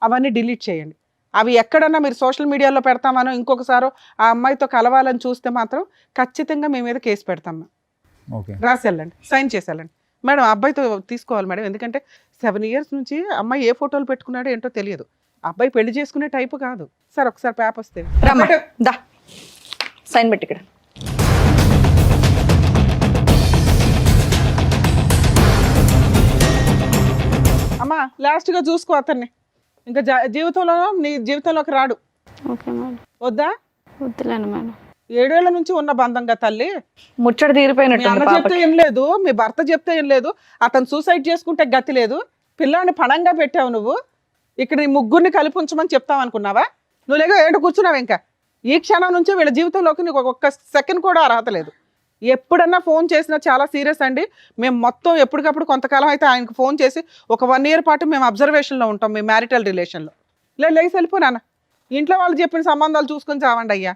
అవన్నీ డిలీట్ చేయండి. అవి ఎక్కడన్నా మీరు సోషల్ మీడియాలో పెడతామనో ఇంకొకసారో ఆ అమ్మాయితో కలవాలని చూస్తే మాత్రం ఖచ్చితంగా మీ మీద కేసు పెడతాం. రాసి వెళ్ళండి, సైన్ చేసి వెళ్ళండి. మేడం అబ్బాయితో తీసుకోవాలి మేడం, ఎందుకంటే 7 years నుంచి అమ్మాయి ఏ ఫోటోలు పెట్టుకున్నాడో ఏంటో తెలియదు. అబ్బాయి పెళ్లి చేసుకునే టైపు కాదు. సార్ ఒకసారి పేపర్స్ దా సైన్ పెట్టి ఇక్కడ. అమ్మా లాస్ట్గా చూసుకో అతన్ని, ఇంకా నీ జీవితంలోకి రాడు. Okay madam. వద్దా? వద్దులేను మేడం. 7 ఏళ్ల నుంచి ఉన్న బంధంగా తల్లి. ముచ్చట మీ తీరిపోయినట్టు అన్న చెప్తే ఏం లేదు, మీ భర్త చెప్తే ఏం లేదు, అతను సూసైడ్ చేసుకుంటే గతి లేదు. పిల్లాన్ని పణంగా పెట్టావు నువ్వు. ఇక్కడ నీ ముగ్గురిని కలిపి ఉంచమని చెప్తావు అనుకున్నావా? నువ్వు లేక ఏంటో కూర్చున్నావు. ఇంకా ఈ క్షణం నుంచి వీళ్ళ జీవితంలోకి నీకు ఒక్క సెకండ్ కూడా అర్హత లేదు. ఎప్పుడన్నా ఫోన్ చేసినా చాలా సీరియస్ అండి. మేము మొత్తం ఎప్పటికప్పుడు కొంతకాలం అయితే ఆయనకు ఫోన్ చేసి ఒక 1 year పాటు మేము అబ్జర్వేషన్లో ఉంటాం, మేము మ్యారిటల్ రిలేషన్లో. లేచి వెళ్ళిపో నాన్న, ఇంట్లో వాళ్ళు చెప్పిన సంబంధాలు చూసుకొని చావండి అయ్యా.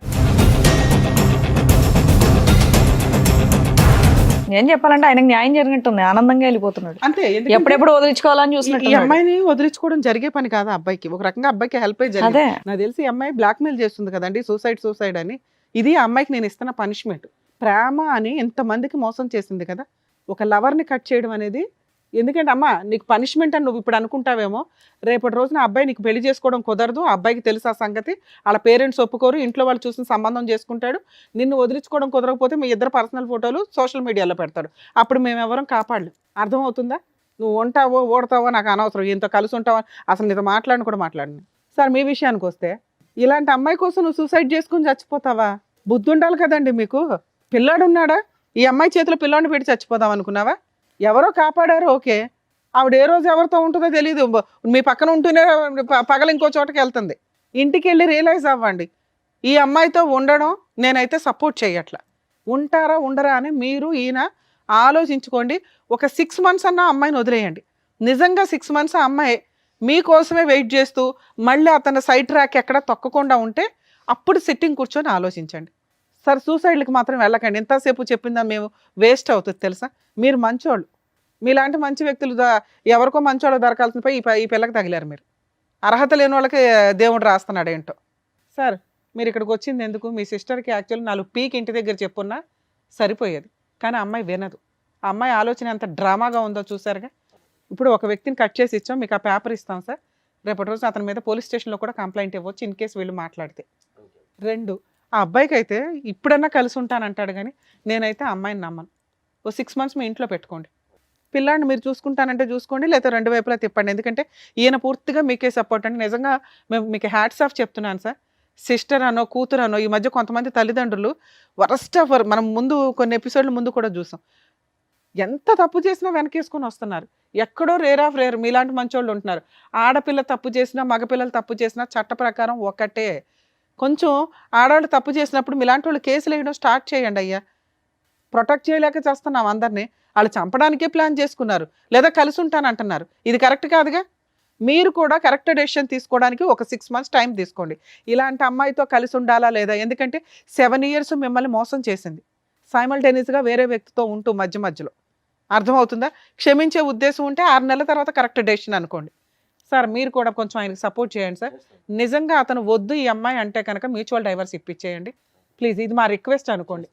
ఏం చెప్పాలంటే ఆయనకు న్యాయం జరిగినట్టుంది, ఆనందంగా వెళ్ళిపోతున్నాడు. అంతే. ఎప్పుడెప్పుడు వదిలించుకోవాలని ఈ చూసినట్టు. అమ్మాయిని వదిలించుకోవడం జరిగే పని కాదు అబ్బాయికి. ఒక రకంగా అబ్బాయికి హెల్ప్ అయ్యి జరిగింది. అదే నాకు తెలిసి ఈ అమ్మాయి బ్లాక్మెయిల్ చేస్తుంది కదండి, సూసైడ్ అని. ఇది ఆ అమ్మాయికి నేను ఇస్తున్న పనిష్మెంట్. ప్రేమ అని ఎంతమందికి మోసం చేసింది కదా. ఒక లవర్ని కట్ చేయడం అనేది, ఎందుకంటే అమ్మ నీకు పనిష్మెంట్ అని నువ్వు ఇప్పుడు అనుకుంటావేమో, రేపటి రోజున ఆ అబ్బాయి నీకు పెళ్లి చేసుకోవడం కుదరదు, ఆ అబ్బాయికి తెలుసు ఆ సంగతి, వాళ్ళ పేరెంట్స్ ఒప్పుకోరు, ఇంట్లో వాళ్ళు చూసిన సంబంధం చేసుకుంటాడు, నిన్ను వదిలించుకోవడం కుదరకపోతే మీ ఇద్దరు పర్సనల్ ఫోటోలు సోషల్ మీడియాలో పెడతాడు, అప్పుడు మేము ఎవరం కాపాడలేం. అర్థమవుతుందా? నువ్వు ఉంటావో ఓడతావో నాకు అనవసరం, ఇంత కలిసి ఉంటావో అసలు నీతో మాట్లాడిన కూడా మాట్లాడిన. సార్ మీ విషయానికి వస్తే, ఇలాంటి అమ్మాయి కోసం నువ్వు సూసైడ్ చేసుకుని చచ్చిపోతావా? బుద్ధి ఉండాలి కదండి మీకు. పిల్లాడు ఉన్నాడా? ఈ అమ్మాయి చేతిలో పిల్లాడిని పెట్టి చచ్చిపోదాం అనుకున్నావా? ఎవరో కాపాడారు, ఓకే. ఆవిడ ఏ రోజు ఎవరితో ఉంటుందో తెలియదు, మీ పక్కన ఉంటూనే పగలు ఇంకో చోటకి వెళ్తుంది. ఇంటికి వెళ్ళి రియలైజ్ అవ్వండి, ఈ అమ్మాయితో ఉండడం నేనైతే సపోర్ట్ చేయట్లా. ఉంటారా ఉండరా అని మీరు ఈయన ఆలోచించుకోండి. ఒక 6 months అన్న అమ్మాయిని వదిలేయండి. నిజంగా 6 months ఆ అమ్మాయి మీకోసమే వెయిట్ చేస్తూ మళ్ళీ అతను సైడ్ ట్రాక్ ఎక్కడ తొక్కకుండా ఉంటే అప్పుడు సిట్టింగ్ కూర్చొని ఆలోచించండి. సార్ సూసైడ్కి మాత్రం వెళ్ళకండి. ఎంతసేపు చెప్పిందా మేము వేస్ట్ అవుతుంది తెలుసా. మీరు మంచోళ్ళు, మీలాంటి మంచి వ్యక్తులు ఎవరికో మంచోళ్ళు దొరకాల్సిన పోయి ఈ పిల్లకి తగిలారు. మీరు అర్హత లేని వాళ్ళకి దేవుడు రాస్తున్నాడు ఏంటో. సార్ మీరు ఇక్కడికి వచ్చింది ఎందుకు? మీ సిస్టర్కి యాక్చువల్లీ 4 పీక్ ఇంటి దగ్గర చెప్పున్నా సరిపోయేది, కానీ అమ్మాయి వినదు. ఆ అమ్మాయి ఆలోచన ఎంత డ్రామాగా ఉందో చూసారుగా. ఇప్పుడు ఒక వ్యక్తిని కట్ చేసి ఇచ్చాం, మీకు ఆ పేపర్ ఇస్తాం సార్, రేపటి రోజు అతని మీద పోలీస్ స్టేషన్లో కూడా కంప్లైంట్ ఇవ్వచ్చు ఇన్ కేసు వీళ్ళు మాట్లాడితే. 2, ఆ అబ్బాయికి అయితే ఇప్పుడన్నా కలిసి ఉంటానంటాడు, కానీ నేనైతే ఆ అమ్మాయిని నమ్మను. ఓ 6 months మీ ఇంట్లో పెట్టుకోండి, పిల్లాడిని మీరు చూసుకుంటానంటే చూసుకోండి, లేకపోతే 2 వైపులా తిప్పండి. ఎందుకంటే ఈయన పూర్తిగా మీకే సపోర్ట్ అండి. నిజంగా మేము మీకు హ్యాట్స్ ఆఫ్ చెప్తున్నాను సార్. సిస్టర్ అనో కూతురు అనో, ఈ మధ్య కొంతమంది తల్లిదండ్రులు వరస్ట్ ఆఫ్, మనం ముందు కొన్ని ఎపిసోడ్ల ముందు కూడా చూసాం, ఎంత తప్పు చేసినా వెనకేసుకొని వస్తున్నారు. ఎక్కడో రేర్ ఆఫ్ రేర్ మీలాంటి మంచోళ్ళు ఉంటున్నారు. ఆడపిల్ల తప్పు చేసినా మగపిల్లలు తప్పు చేసినా చట్ట ప్రకారం ఒకటే. కొంచెం ఆడవాళ్ళు తప్పు చేసినప్పుడు మీలాంటి వాళ్ళు కేసులు వేయడం స్టార్ట్ చేయండి అయ్యా. ప్రొటెక్ట్ చేయలేక చేస్తున్నాం అందరినీ. వాళ్ళు చంపడానికే ప్లాన్ చేసుకున్నారు, లేదా కలిసి ఉంటానంటున్నారు. ఇది కరెక్ట్ కాదుగా. మీరు కూడా కరెక్ట్ డెసిషన్ తీసుకోవడానికి ఒక 6 months టైం తీసుకోండి. ఇలాంటి అమ్మాయితో కలిసి ఉండాలా లేదా? ఎందుకంటే 7 years మిమ్మల్ని మోసం చేసింది, సైమల్టేనియస్గా వేరే వ్యక్తితో ఉంటూ మధ్యలో. అర్థమవుతుందా? క్షమించే ఉద్దేశం ఉంటే 6 నెలల తర్వాత కరెక్ట్ డెసిషన్ అనుకోండి. సార్ మీరు కూడా కొంచెం ఆయనకి సపోర్ట్ చేయండి సార్. నిజంగా అతను వద్దు ఈ అమ్మాయి అంటే కనుక మ్యూచువల్ డైవర్స్ ఇప్పించేయండి ప్లీజ్, ఇది మా రిక్వెస్ట్ అనుకోండి.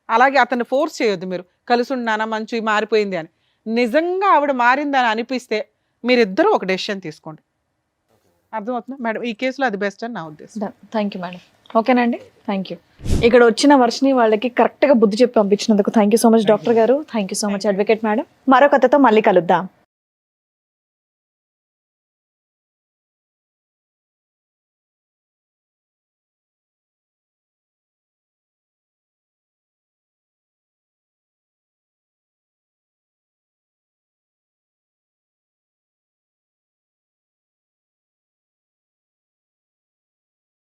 అలాగే అతన్ని ఫోర్స్ చేయొద్దు, మీరు కలిసి ఉన్నానా మంచి మారిపోయింది అని. నిజంగా ఆవిడ మారిందని అనిపిస్తే మీరిద్దరూ ఒక డెసిషన్ తీసుకోండి. అర్థమవుతుందా మేడం? ఈ కేసులో అది బెస్ట్ అని నా ఉద్దేశం. Thank you madam. ఓకేనండి, థ్యాంక్ యూ. ఇక్కడ వచ్చిన వర్షిని వాళ్ళకి కరెక్ట్గా బుద్ధి చెప్పి పంపించినందుకు thank you so much doctor garu. Thank you so much advocate madam. మరో కథతో మళ్ళీ కలుద్దాం.